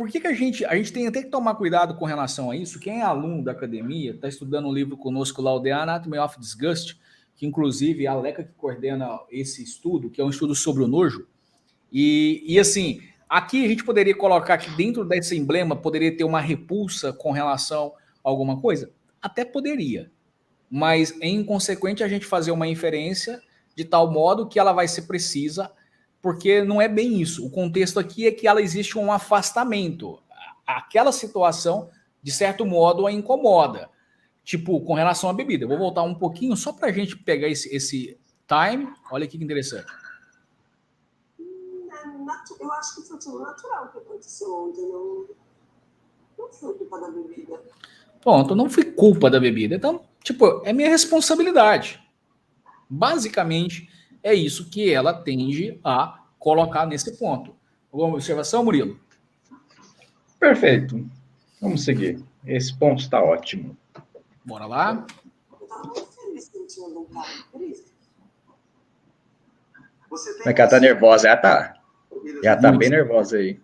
por que a gente tem até que tomar cuidado com relação a isso? Quem é aluno da academia, está estudando um livro conosco lá, o The Anatomy of Disgust, que inclusive é a Leca que coordena esse estudo, que é um estudo sobre o nojo. E assim, aqui a gente poderia colocar que dentro desse emblema poderia ter uma repulsa com relação a alguma coisa? Até poderia. Mas é inconsequente a gente fazer uma inferência de tal modo que ela vai ser precisa, porque não é bem isso. O contexto aqui é que ela existe um afastamento. Aquela situação, de certo modo, a incomoda. Tipo, com relação à bebida. Eu vou voltar um pouquinho só para a gente pegar esse time. Olha aqui que interessante. Eu acho que foi tudo natural que aconteceu ontem. Não foi culpa da bebida. Pronto, não foi culpa da bebida. Então, tipo, é minha responsabilidade. Basicamente, é isso que ela tende a colocar nesse ponto. Alguma observação, Murilo? Perfeito. Vamos seguir. Esse ponto está ótimo. Bora lá. Eu tava muito feliz que não tinha voltado, por isso. Como é que ela tá nervosa? Ela tá bem nervosa aí.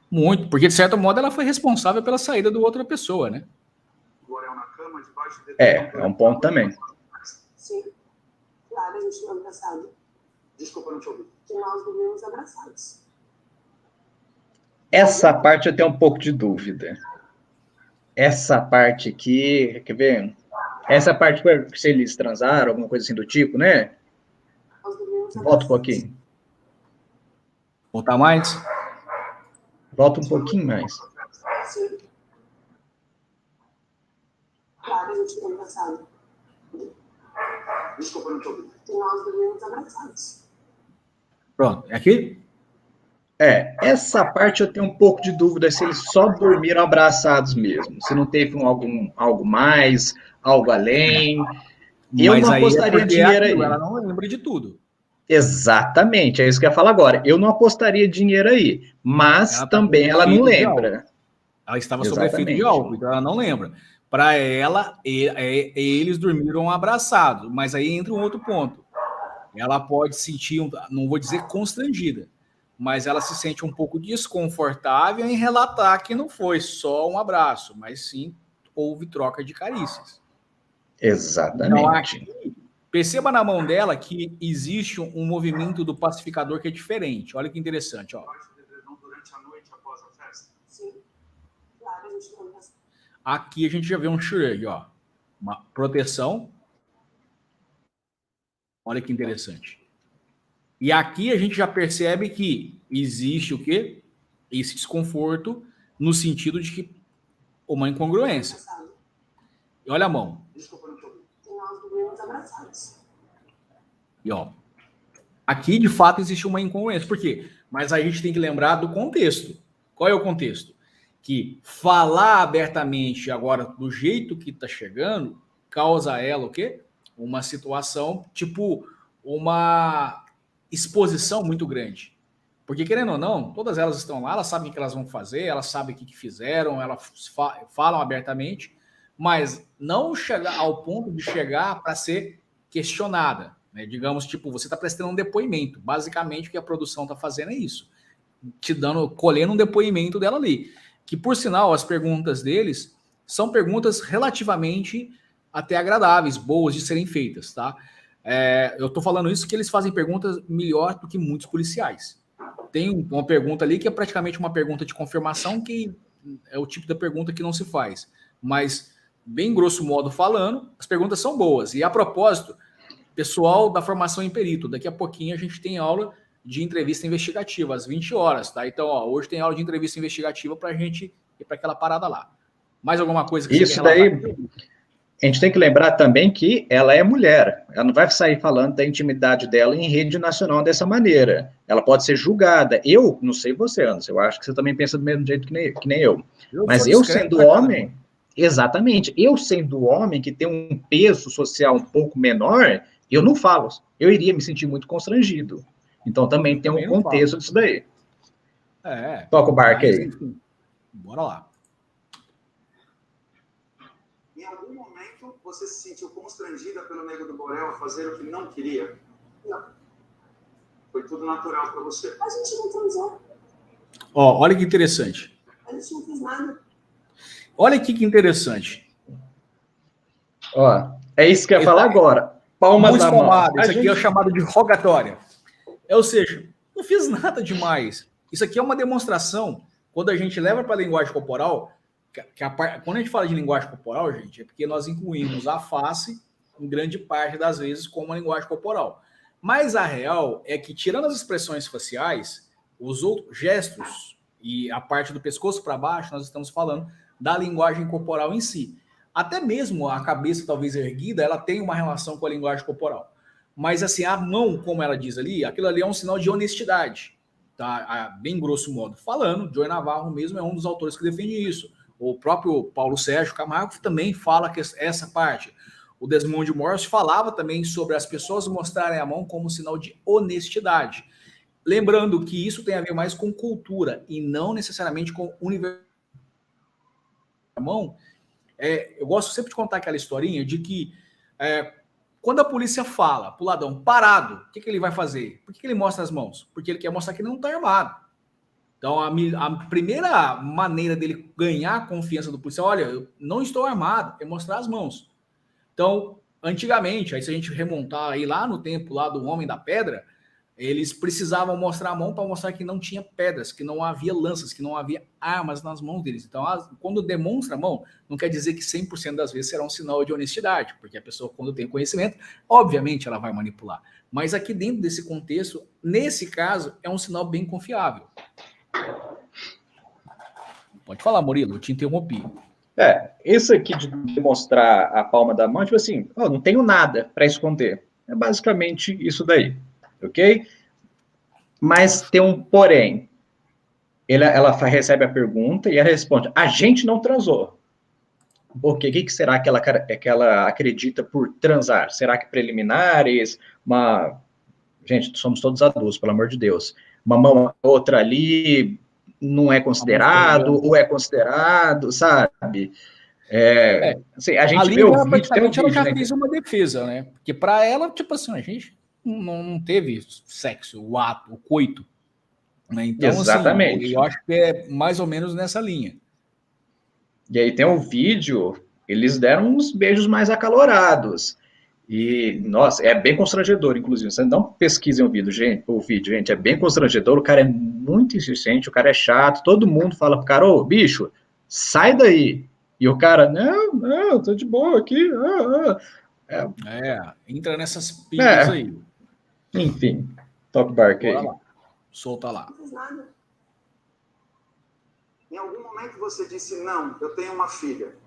Muito, porque de certo modo ela foi responsável pela saída do outra pessoa, né? É um ponto também. Sim. Claro, a gente não abraçado. Desculpa, não te ouvi. Que nós dormimos abraçados. Essa parte eu tenho um pouco de dúvida. Essa parte aqui, quer ver? Essa parte foi se eles transaram, alguma coisa assim do tipo, né? Nós dormimos abraçados. Volta um pouquinho. Voltar mais? Volta um pouquinho mais. Sim. Claro, a gente não abraçado. Desculpa, não te ouvi. Que nós dormimos abraçados. Pronto, é aqui? Essa parte eu tenho um pouco de dúvida se eles só dormiram abraçados mesmo. Se não teve algo mais, algo além. Eu Mas não aí apostaria dinheiro aí. Ela não lembra de tudo. Exatamente, é isso que eu ia falar agora. Eu não apostaria dinheiro aí, mas Ela tá também com ela não efeito de lembra. Ela estava sob efeito de Exatamente. álcool, então ela não lembra. Para ela, eles dormiram abraçados, mas aí entra um outro ponto. Ela pode sentir, não vou dizer constrangida, mas ela se sente um pouco desconfortável em relatar que não foi só um abraço, mas sim houve troca de carícias. Exatamente. Então, aqui, perceba na mão dela que existe um movimento do pacificador que é diferente. Olha que interessante, ó. Durante a noite após a festa? Sim. Claro, a gente não abraçado. Aqui a gente já vê um shrug, ó. Uma proteção. Olha que interessante. E aqui a gente já percebe que existe o quê? Esse desconforto no sentido de que uma incongruência. E olha a mão. Desculpa, não te ouvi. Que nós dormimos abraçados. E ó, aqui de fato existe uma incongruência. Por quê? Mas a gente tem que lembrar do contexto. Qual é o contexto? Que falar abertamente agora do jeito que está chegando causa a ela o quê? Uma situação, tipo, uma exposição muito grande. Porque, querendo ou não, todas elas estão lá, elas sabem o que elas vão fazer, elas sabem o que fizeram, elas falam abertamente, mas não chegar ao ponto de chegar para ser questionada. Né? Digamos, tipo, você está prestando um depoimento. Basicamente, o que a produção está fazendo é isso. Colhendo um depoimento dela ali. Que, por sinal, as perguntas deles são perguntas relativamente até agradáveis, boas de serem feitas, tá? Eu tô falando isso porque eles fazem perguntas melhor do que muitos policiais. Tem uma pergunta ali que é praticamente uma pergunta de confirmação, que é o tipo da pergunta que não se faz. Mas, bem grosso modo falando, as perguntas são boas. E, a propósito, pessoal da formação em perito, daqui a pouquinho a gente tem aula de entrevista investigativa, às 20 horas, tá? Então, ó, hoje tem aula de entrevista investigativa para a gente ir para aquela parada lá. Mais alguma coisa que isso daí, a gente tem que lembrar também que ela é mulher. Ela não vai sair falando da intimidade dela em rede nacional dessa maneira. Ela pode ser julgada. Eu, não sei você, Anderson, eu acho que você também pensa do mesmo jeito que nem eu. Mas eu sendo homem, exatamente, eu sendo homem que tem um peso social um pouco menor, eu não falo. Eu iria me sentir muito constrangido. Então também tem um contexto disso daí. Toca o barco aí. Enfim, bora lá. Em algum momento você se sentiu constrangida pelo Nego do Borel a fazer o que não queria? Não. Foi tudo natural para você? A gente não transou. Ó, olha que interessante. gente não fez nada. Olha aqui que interessante. Ó, é isso que eu ia falar agora. Palmas Muito na mão. palmado. Isso aqui é chamado de rogatória. Ou seja, não fiz nada demais. Isso aqui é uma demonstração. Quando a gente leva para a linguagem corporal, quando a gente fala de linguagem corporal, gente, é porque nós incluímos a face, em grande parte das vezes, como a linguagem corporal. Mas a real é que, tirando as expressões faciais, os outros gestos e a parte do pescoço para baixo, nós estamos falando da linguagem corporal em si. Até mesmo a cabeça talvez erguida, ela tem uma relação com a linguagem corporal. Mas assim, a mão, como ela diz ali, aquilo ali é um sinal de honestidade. Tá? Bem grosso modo falando, Joey Navarro mesmo é um dos autores que defende isso. O próprio Paulo Sérgio Camargo também fala que essa parte. O Desmond Morris falava também sobre as pessoas mostrarem a mão como sinal de honestidade. Lembrando que isso tem a ver mais com cultura e não necessariamente com universidade. A mão, eu gosto sempre de contar aquela historinha de que quando a polícia fala pro ladrão parado, o que ele vai fazer? Por que ele mostra as mãos? Porque ele quer mostrar que ele não está armado. Então, a primeira maneira dele ganhar a confiança do policial, olha, eu não estou armado, é mostrar as mãos. Então, antigamente, aí se a gente remontar aí lá no tempo lá do Homem da Pedra, eles precisavam mostrar a mão para mostrar que não tinha pedras, que não havia lanças, que não havia armas nas mãos deles. Então, quando demonstra a mão, não quer dizer que 100% das vezes será um sinal de honestidade, porque a pessoa, quando tem conhecimento, obviamente ela vai manipular. Mas aqui dentro desse contexto, nesse caso, é um sinal bem confiável. Pode falar, Murilo, eu te interrompi. Isso aqui de demonstrar a palma da mão, tipo assim, não tenho nada para esconder. É basicamente isso daí, ok? Mas tem um porém. Ela recebe a pergunta e ela responde, a gente não transou. Por quê? O que será que ela acredita por transar? Será que preliminares, Gente, somos todos adultos, pelo amor de Deus. Uma mão, outra ali, não é considerado, ou é considerado, sabe? Assim, a gente vê o vídeo, tem um vídeo, ela já fez uma defesa, né? Porque para ela, tipo assim, a gente não teve sexo, o ato, o coito. Né? Então, exatamente. Assim, eu acho que é mais ou menos nessa linha. E aí tem um vídeo, eles deram uns beijos mais acalorados. E, nossa, é bem constrangedor, inclusive. Vocês não pesquisem o vídeo, gente, é bem constrangedor. O cara é muito insistente, o cara é chato. Todo mundo fala pro cara, ô, bicho, sai daí. E o cara, não, tô de boa aqui. Entra nessas pilhas aí. Enfim, toque barco aí. Lá. Solta lá. Não fiz nada. Em algum momento você disse, não, eu tenho uma filha.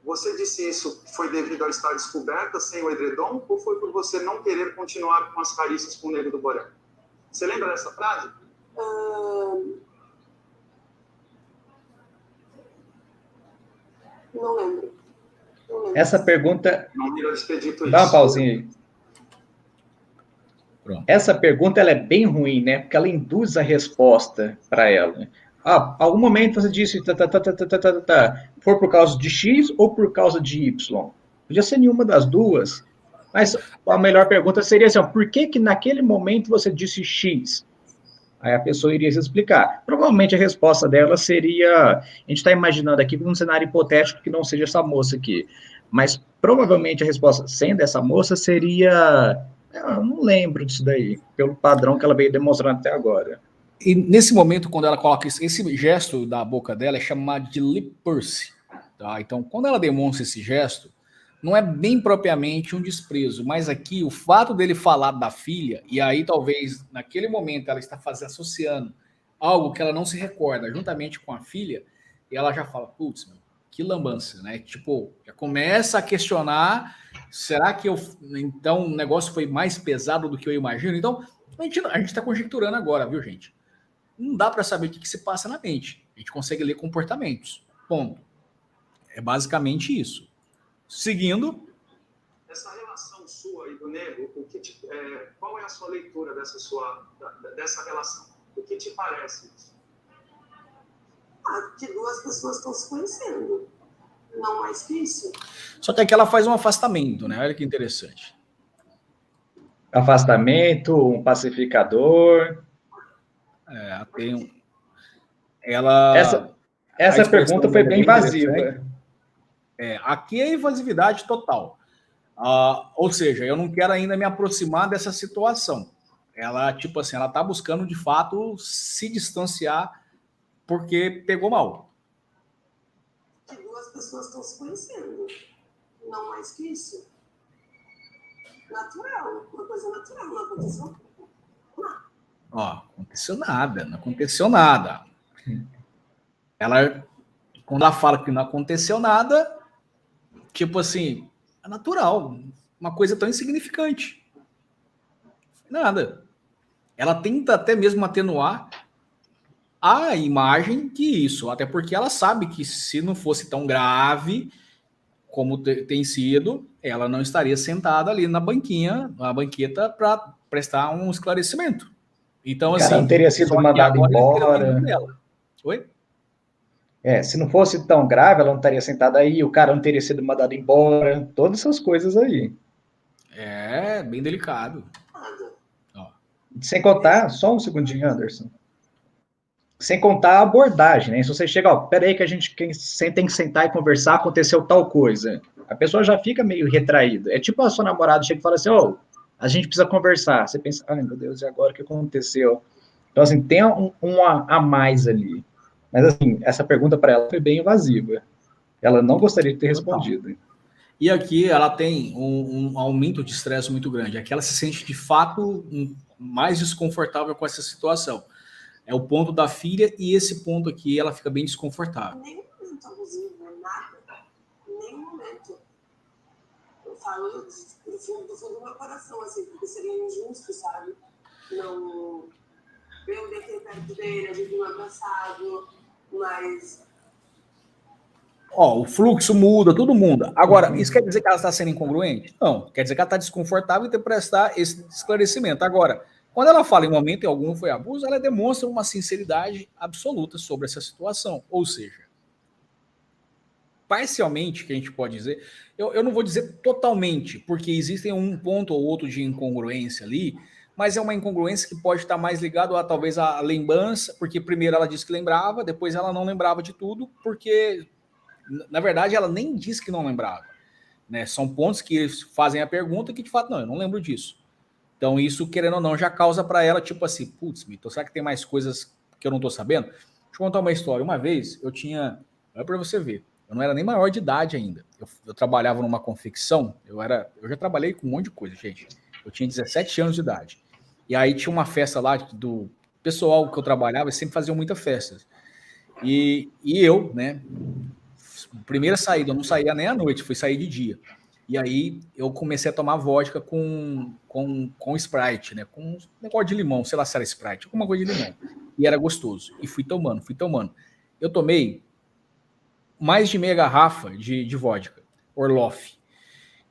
Você disse isso foi devido a estar descoberta, sem o edredom, ou foi por você não querer continuar com as carícias com o Nego do Borel? Você lembra dessa frase? Não lembro. Essa pergunta... Não queria ter dito isso. Dá uma pausinha aí. Pronto. Essa pergunta ela é bem ruim, né? Porque ela induz a resposta para ela. Algum momento você disse, for por causa de X ou por causa de Y? Podia ser nenhuma das duas, mas a melhor pergunta seria assim, por que naquele momento você disse X? Aí a pessoa iria se explicar. Provavelmente a resposta dela seria, a gente está imaginando aqui um cenário hipotético que não seja essa moça aqui, mas provavelmente a resposta, sendo essa moça, seria, eu não lembro disso daí, pelo padrão que ela veio demonstrando até agora. E nesse momento, quando ela coloca esse gesto da boca dela, é chamado de lip purse. Tá? Então, quando ela demonstra esse gesto, não é bem propriamente um desprezo, mas aqui o fato dele falar da filha, e aí talvez naquele momento ela está associando algo que ela não se recorda, juntamente com a filha, e ela já fala, putz, que lambança, né? Tipo, já começa a questionar, será que então o negócio foi mais pesado do que eu imagino? Então, a gente está conjecturando agora, viu, gente? Não dá para saber o que se passa na mente. A gente consegue ler comportamentos. Ponto. É basicamente isso. Seguindo. Essa relação sua e do Nego, qual é a sua leitura dessa relação? O que te parece isso? Que duas pessoas estão se conhecendo. Não mais que isso. Só que aqui ela faz um afastamento, né? Olha que interessante. Afastamento, um pacificador. Tem ela. Essa pergunta foi bem invasiva. Aqui é invasividade total. Ou seja, eu não quero ainda me aproximar dessa situação. Ela, tipo assim, ela tá buscando, de fato, se distanciar porque pegou mal. Que duas pessoas estão se conhecendo. Não mais que isso. Natural. Uma coisa natural. Não aconteceu nada. Não aconteceu nada. Ela, quando ela fala que não aconteceu nada, tipo assim, é natural. Uma coisa tão insignificante. Nada. Ela tenta até mesmo atenuar a imagem que isso, até porque ela sabe que se não fosse tão grave como tem sido, ela não estaria sentada ali na banqueta, para prestar um esclarecimento. Então, Cara, assim, não teria sido mandado embora. Oi? Se não fosse tão grave, ela não estaria sentada aí, o cara não teria sido mandado embora, todas essas coisas aí. É, bem delicado. Sem contar, só um segundinho, Anderson. Sem contar a abordagem, né? Se você chega, peraí que a gente tem que sentar e conversar, aconteceu tal coisa. A pessoa já fica meio retraída. É tipo a sua namorada chega e fala assim, a gente precisa conversar. Você pensa, ai meu Deus, e agora o que aconteceu? Então, assim, tem um a mais ali. Mas, assim, essa pergunta para ela foi bem invasiva. Ela não gostaria de ter respondido. E aqui ela tem um aumento de estresse muito grande. Aqui ela se sente, de fato, mais desconfortável com essa situação. É o ponto da filha e esse ponto aqui ela fica bem desconfortável. Nenhum momento abusivo, nada. Nenhum momento. Eu falo do fundo do meu coração, assim, porque seria injusto, sabe? Não... Eu deitei perto dele, a gente não abraçado, mas... O fluxo muda, tudo muda. Agora, isso quer dizer que ela está sendo incongruente? Não, quer dizer que ela está desconfortável e tem que prestar esse esclarecimento. Agora, quando ela fala em momento algum foi abuso, ela demonstra uma sinceridade absoluta sobre essa situação. Ou seja, parcialmente, que a gente pode dizer, eu não vou dizer totalmente, porque existem um ponto ou outro de incongruência ali, mas é uma incongruência que pode estar mais ligado a talvez a lembrança, porque primeiro ela disse que lembrava, depois ela não lembrava de tudo, porque na verdade ela nem disse que não lembrava, né? São pontos que eles fazem a pergunta que de fato não, eu não lembro disso. Então isso, querendo ou não, já causa para ela tipo assim, putz, então será que tem mais coisas que eu não tô sabendo? Deixa eu contar uma história. Uma vez eu tinha, olha para você ver, eu não era nem maior de idade ainda. Eu trabalhava numa confecção, eu já trabalhei com um monte de coisa, gente. Eu tinha 17 anos de idade. E aí tinha uma festa lá do pessoal que eu trabalhava, sempre faziam muitas festas. E eu, né, primeira saída, eu não saía nem à noite, fui sair de dia. E aí eu comecei a tomar vodka com Sprite, né, com um negócio de limão, sei lá se era Sprite, alguma coisa de limão. E era gostoso. E fui tomando. Eu tomei mais de meia garrafa de vodka, Orloff.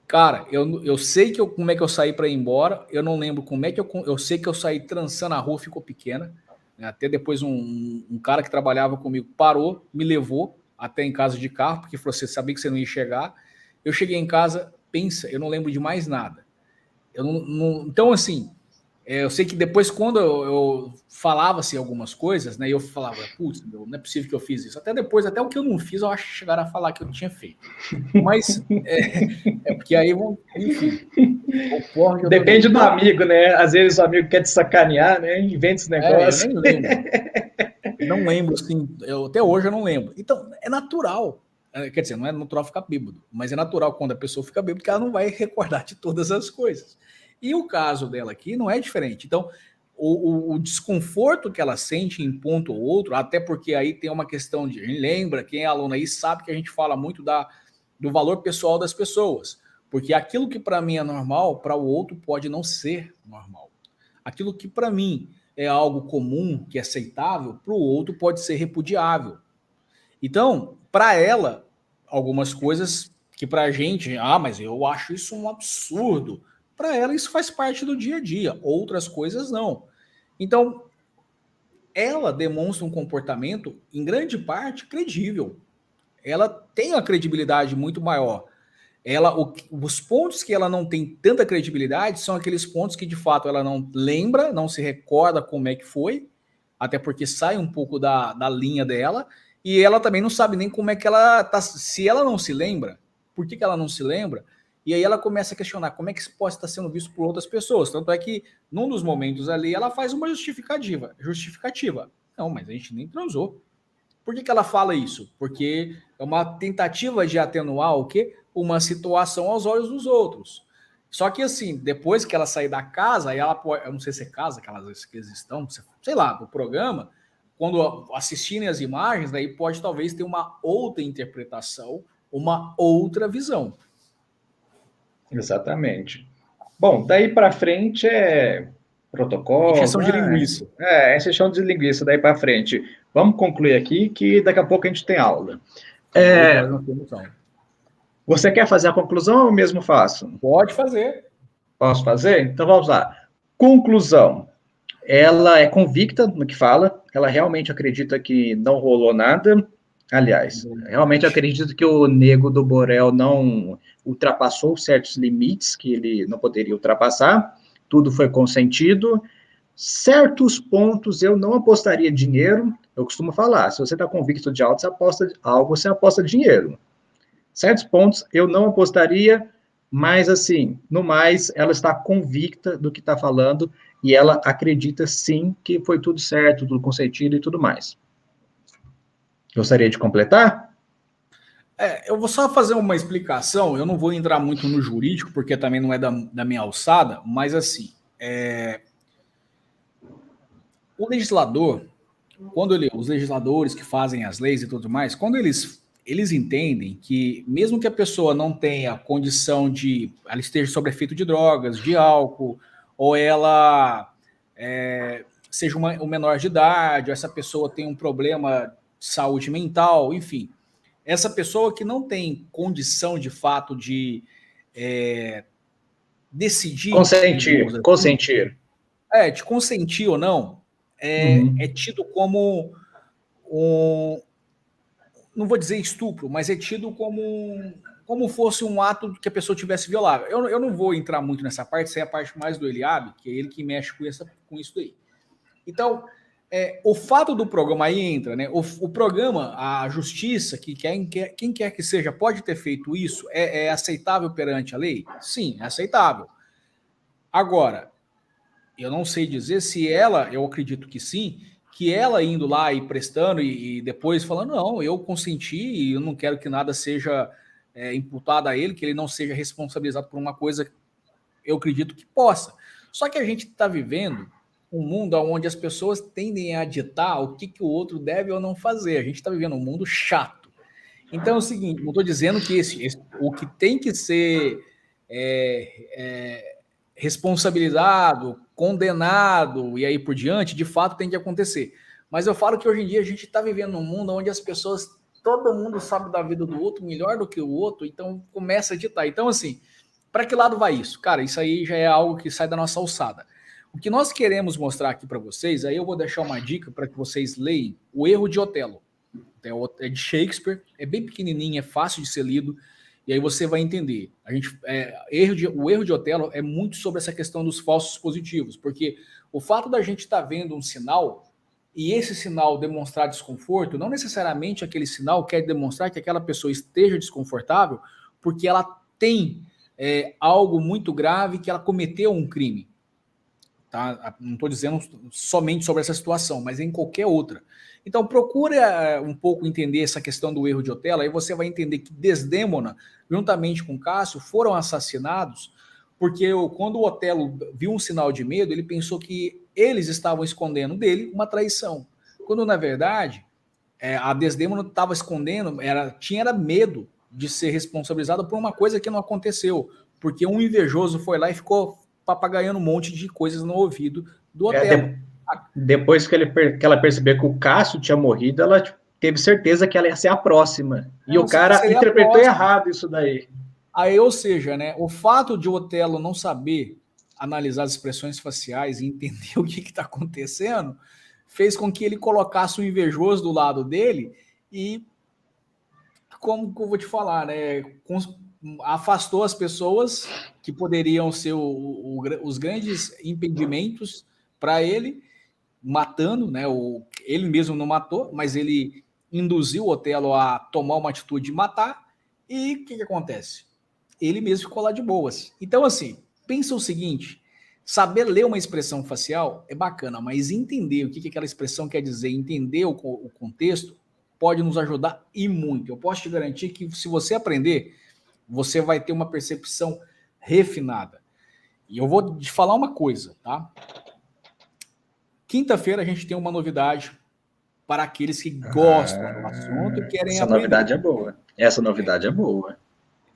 Cara, eu sei como é que eu saí para ir embora, eu não lembro como é que eu sei que eu saí trançando, a rua ficou pequena, né? Até depois um cara que trabalhava comigo parou, me levou até em casa de carro, porque falou, você sabia que você não ia chegar. Eu cheguei em casa, pensa, eu não lembro de mais nada. Então, assim, eu sei que depois, quando eu falava assim, algumas coisas, né, eu falava, putz, não é possível que eu fiz isso. Até depois, até o que eu não fiz, eu acho que chegaram a falar que eu tinha feito. Mas porque aí, enfim. Depende do amigo, né? Às vezes o amigo quer te sacanear, né? Inventa esse negócio. Eu nem lembro. Não lembro, assim, até hoje eu não lembro. Então, é natural. Quer dizer, não é natural ficar bêbado, mas é natural quando a pessoa fica bêbada, que ela não vai recordar de todas as coisas. E o caso dela aqui não é diferente. Então, o desconforto que ela sente em ponto ou outro, até porque aí tem uma questão de... Lembra, quem é aluno aí sabe que a gente fala muito do valor pessoal das pessoas. Porque aquilo que para mim é normal, para o outro pode não ser normal. Aquilo que para mim é algo comum, que é aceitável, para o outro pode ser repudiável. Então, para ela, algumas coisas que para a gente, mas eu acho isso um absurdo. Para ela, isso faz parte do dia a dia. Outras coisas, não. Então, ela demonstra um comportamento, em grande parte, credível. Ela tem uma credibilidade muito maior. Os pontos que ela não tem tanta credibilidade são aqueles pontos que, de fato, ela não lembra, não se recorda como é que foi, até porque sai um pouco da linha dela, e ela também não sabe nem como é que ela tá, se ela não se lembra, por que ela não se lembra, e aí ela começa a questionar como é que isso pode estar sendo visto por outras pessoas, tanto é que num dos momentos ali ela faz uma justificativa, não, mas a gente nem transou. Por que ela fala isso? Porque é uma tentativa de atenuar o quê? Uma situação aos olhos dos outros. Só que assim, depois que ela sair da casa, aí ela pode, eu não sei se é casa que eles estão, sei lá, do programa, quando assistirem as imagens, aí pode talvez ter uma outra interpretação, uma outra visão. Exatamente. Bom, daí para frente é protocolo. Encheção de linguiça. Encheção de linguiça daí para frente. Vamos concluir aqui que daqui a pouco a gente tem aula. Você quer fazer a conclusão ou eu mesmo faço? Pode fazer. Posso fazer? Então vamos lá. Conclusão. Ela é convicta no que fala, ela realmente acredita que não rolou nada. Aliás, realmente acredito que o Nego do Borel não ultrapassou certos limites que ele não poderia ultrapassar, tudo foi consentido. Certos pontos eu não apostaria dinheiro, eu costumo falar, se você está convicto de algo, você aposta dinheiro. Certos pontos eu não apostaria, mas assim, no mais, ela está convicta do que está falando e ela acredita sim que foi tudo certo, tudo consentido e tudo mais. Gostaria de completar? Eu vou só fazer uma explicação, eu não vou entrar muito no jurídico, porque também não é da minha alçada, mas assim, o legislador, os legisladores que fazem as leis e tudo mais, quando eles entendem que, mesmo que a pessoa não tenha condição de, ela esteja sob efeito de drogas, de álcool, ou ela seja um menor de idade, ou essa pessoa tem um problema de saúde mental, enfim, essa pessoa que não tem condição de fato de decidir... Consentir. De consentir ou não, é tido como não vou dizer estupro, mas é tido como fosse um ato que a pessoa tivesse violado. Eu não vou entrar muito nessa parte, essa é a parte mais do Eliabe, que é ele que mexe com isso daí. Então, o fato do programa aí entra, né? O programa, a justiça, que quem quer que seja, pode ter feito isso, é aceitável perante a lei? Sim, é aceitável. Agora, eu não sei dizer se eu acredito que sim, que ela indo lá e prestando e depois falando, não, eu consenti e eu não quero que nada seja imputado a ele, que ele não seja responsabilizado por uma coisa, eu acredito que possa. Só que a gente está vivendo um mundo onde as pessoas tendem a ditar o que o outro deve ou não fazer. A gente está vivendo um mundo chato. Então é o seguinte, não estou dizendo que o que tem que ser responsabilizado, condenado e aí por diante, de fato tem que acontecer. Mas eu falo que hoje em dia a gente está vivendo num mundo onde as pessoas, todo mundo sabe da vida do outro melhor do que o outro, então começa a ditar. Então assim, para que lado vai isso? Cara, isso aí já é algo que sai da nossa alçada. O que nós queremos mostrar aqui para vocês, aí eu vou deixar uma dica para que vocês leiam O Erro de Otelo. É de Shakespeare, é bem pequenininho, é fácil de ser lido, e aí você vai entender. O erro de Otelo é muito sobre essa questão dos falsos positivos, porque o fato da gente estar vendo um sinal, e esse sinal demonstrar desconforto, não necessariamente aquele sinal quer demonstrar que aquela pessoa esteja desconfortável, porque ela tem algo muito grave, que ela cometeu um crime. Tá? Não estou dizendo somente sobre essa situação, mas em qualquer outra. Então procura um pouco entender essa questão do erro de Otelo, aí você vai entender que Desdémona, juntamente com Cássio, foram assassinados porque quando o Otelo viu um sinal de medo, ele pensou que eles estavam escondendo dele uma traição. Quando, na verdade, a Desdémona estava escondendo, tinha medo de ser responsabilizada por uma coisa que não aconteceu, porque um invejoso foi lá e ficou papagaiando um monte de coisas no ouvido do Otelo. Depois que ela percebeu que o Cássio tinha morrido, ela teve certeza que ela ia ser a próxima. E o cara interpretou errado isso daí. Aí, ou seja, né, o fato de o Otelo não saber analisar as expressões faciais e entender o que está acontecendo, fez com que ele colocasse o invejoso do lado dele e, como que eu vou te falar, né, afastou as pessoas que poderiam ser os grandes impedimentos para ele, matando, né? Ele mesmo não matou, mas ele induziu o Otelo a tomar uma atitude de matar, e o que acontece? Ele mesmo ficou lá de boas. Então, assim, pensa o seguinte, saber ler uma expressão facial é bacana, mas entender o que aquela expressão quer dizer, entender o contexto, pode nos ajudar e muito. Eu posso te garantir que se você aprender, você vai ter uma percepção refinada. E eu vou te falar uma coisa, tá? Quinta-feira a gente tem uma novidade para aqueles que gostam do assunto e querem aprender. Essa novidade é boa. Essa novidade é boa.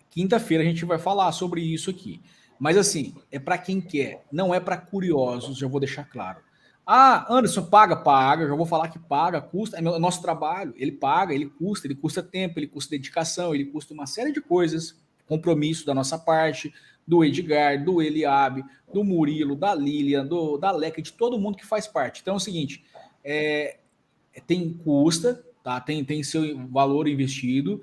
Quinta-feira a gente vai falar sobre isso aqui. Mas assim, é para quem quer, não é para curiosos, já vou deixar claro. Ah, Anderson, paga, eu já vou falar que paga, custa, é nosso trabalho, ele paga, ele custa tempo, ele custa dedicação, ele custa uma série de coisas, compromisso da nossa parte, do Edgar, do Eliabe, do Murilo, da Lilian, da Leca, de todo mundo que faz parte. Então é o seguinte, tem custa, tá? Tem seu valor investido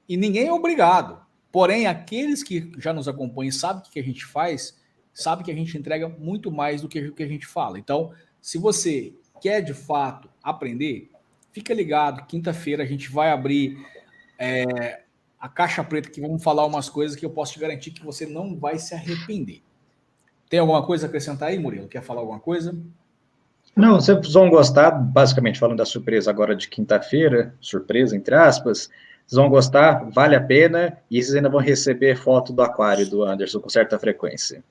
e ninguém é obrigado. Porém, aqueles que já nos acompanham e sabem o que a gente faz, sabem que a gente entrega muito mais do que o que a gente fala. Então, se você quer de fato aprender, fica ligado, quinta-feira a gente vai abrir a caixa preta, que vamos falar umas coisas que eu posso te garantir que você não vai se arrepender. Tem alguma coisa a acrescentar aí, Murilo? Quer falar alguma coisa? Não, vocês vão gostar, basicamente falando da surpresa agora de quinta-feira, surpresa entre aspas, vocês vão gostar, vale a pena, e vocês ainda vão receber foto do aquário do Anderson com certa frequência.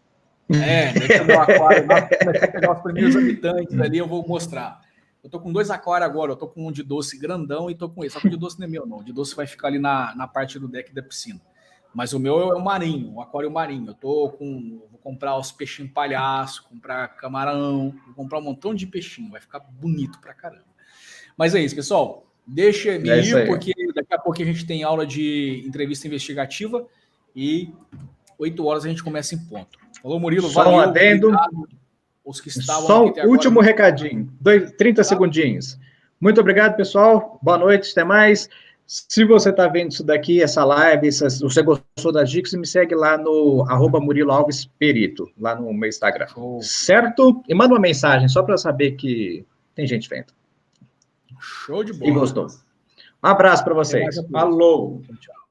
Deixa meu aquário, começar a pegar os primeiros habitantes ali, eu vou mostrar. Eu tô com 2 aquários agora, eu tô com um de doce grandão e tô com esse. Só que o de doce não é meu, não. O de doce vai ficar ali na parte do deck da piscina. Mas o meu é o marinho, o aquário marinho. Vou comprar os peixinhos palhaço, comprar camarão, vou comprar um montão de peixinho, vai ficar bonito pra caramba. Mas é isso, pessoal. Deixa me ir, porque daqui a pouco a gente tem aula de entrevista investigativa e 8 horas a gente começa em ponto. Falou, Murilo, só valeu. Um adendo. Os que estavam só aqui um último recadinho, 30 segundinhos. Muito obrigado, pessoal. Boa noite, até mais. Se você está vendo isso daqui, essa live, se você gostou das dicas, me segue lá no @MuriloAlvesPerito, lá no meu Instagram. Show. Certo? E manda uma mensagem, só para saber que tem gente vendo. Show de bola. E gostou. Um abraço para vocês. Falou. Tchau.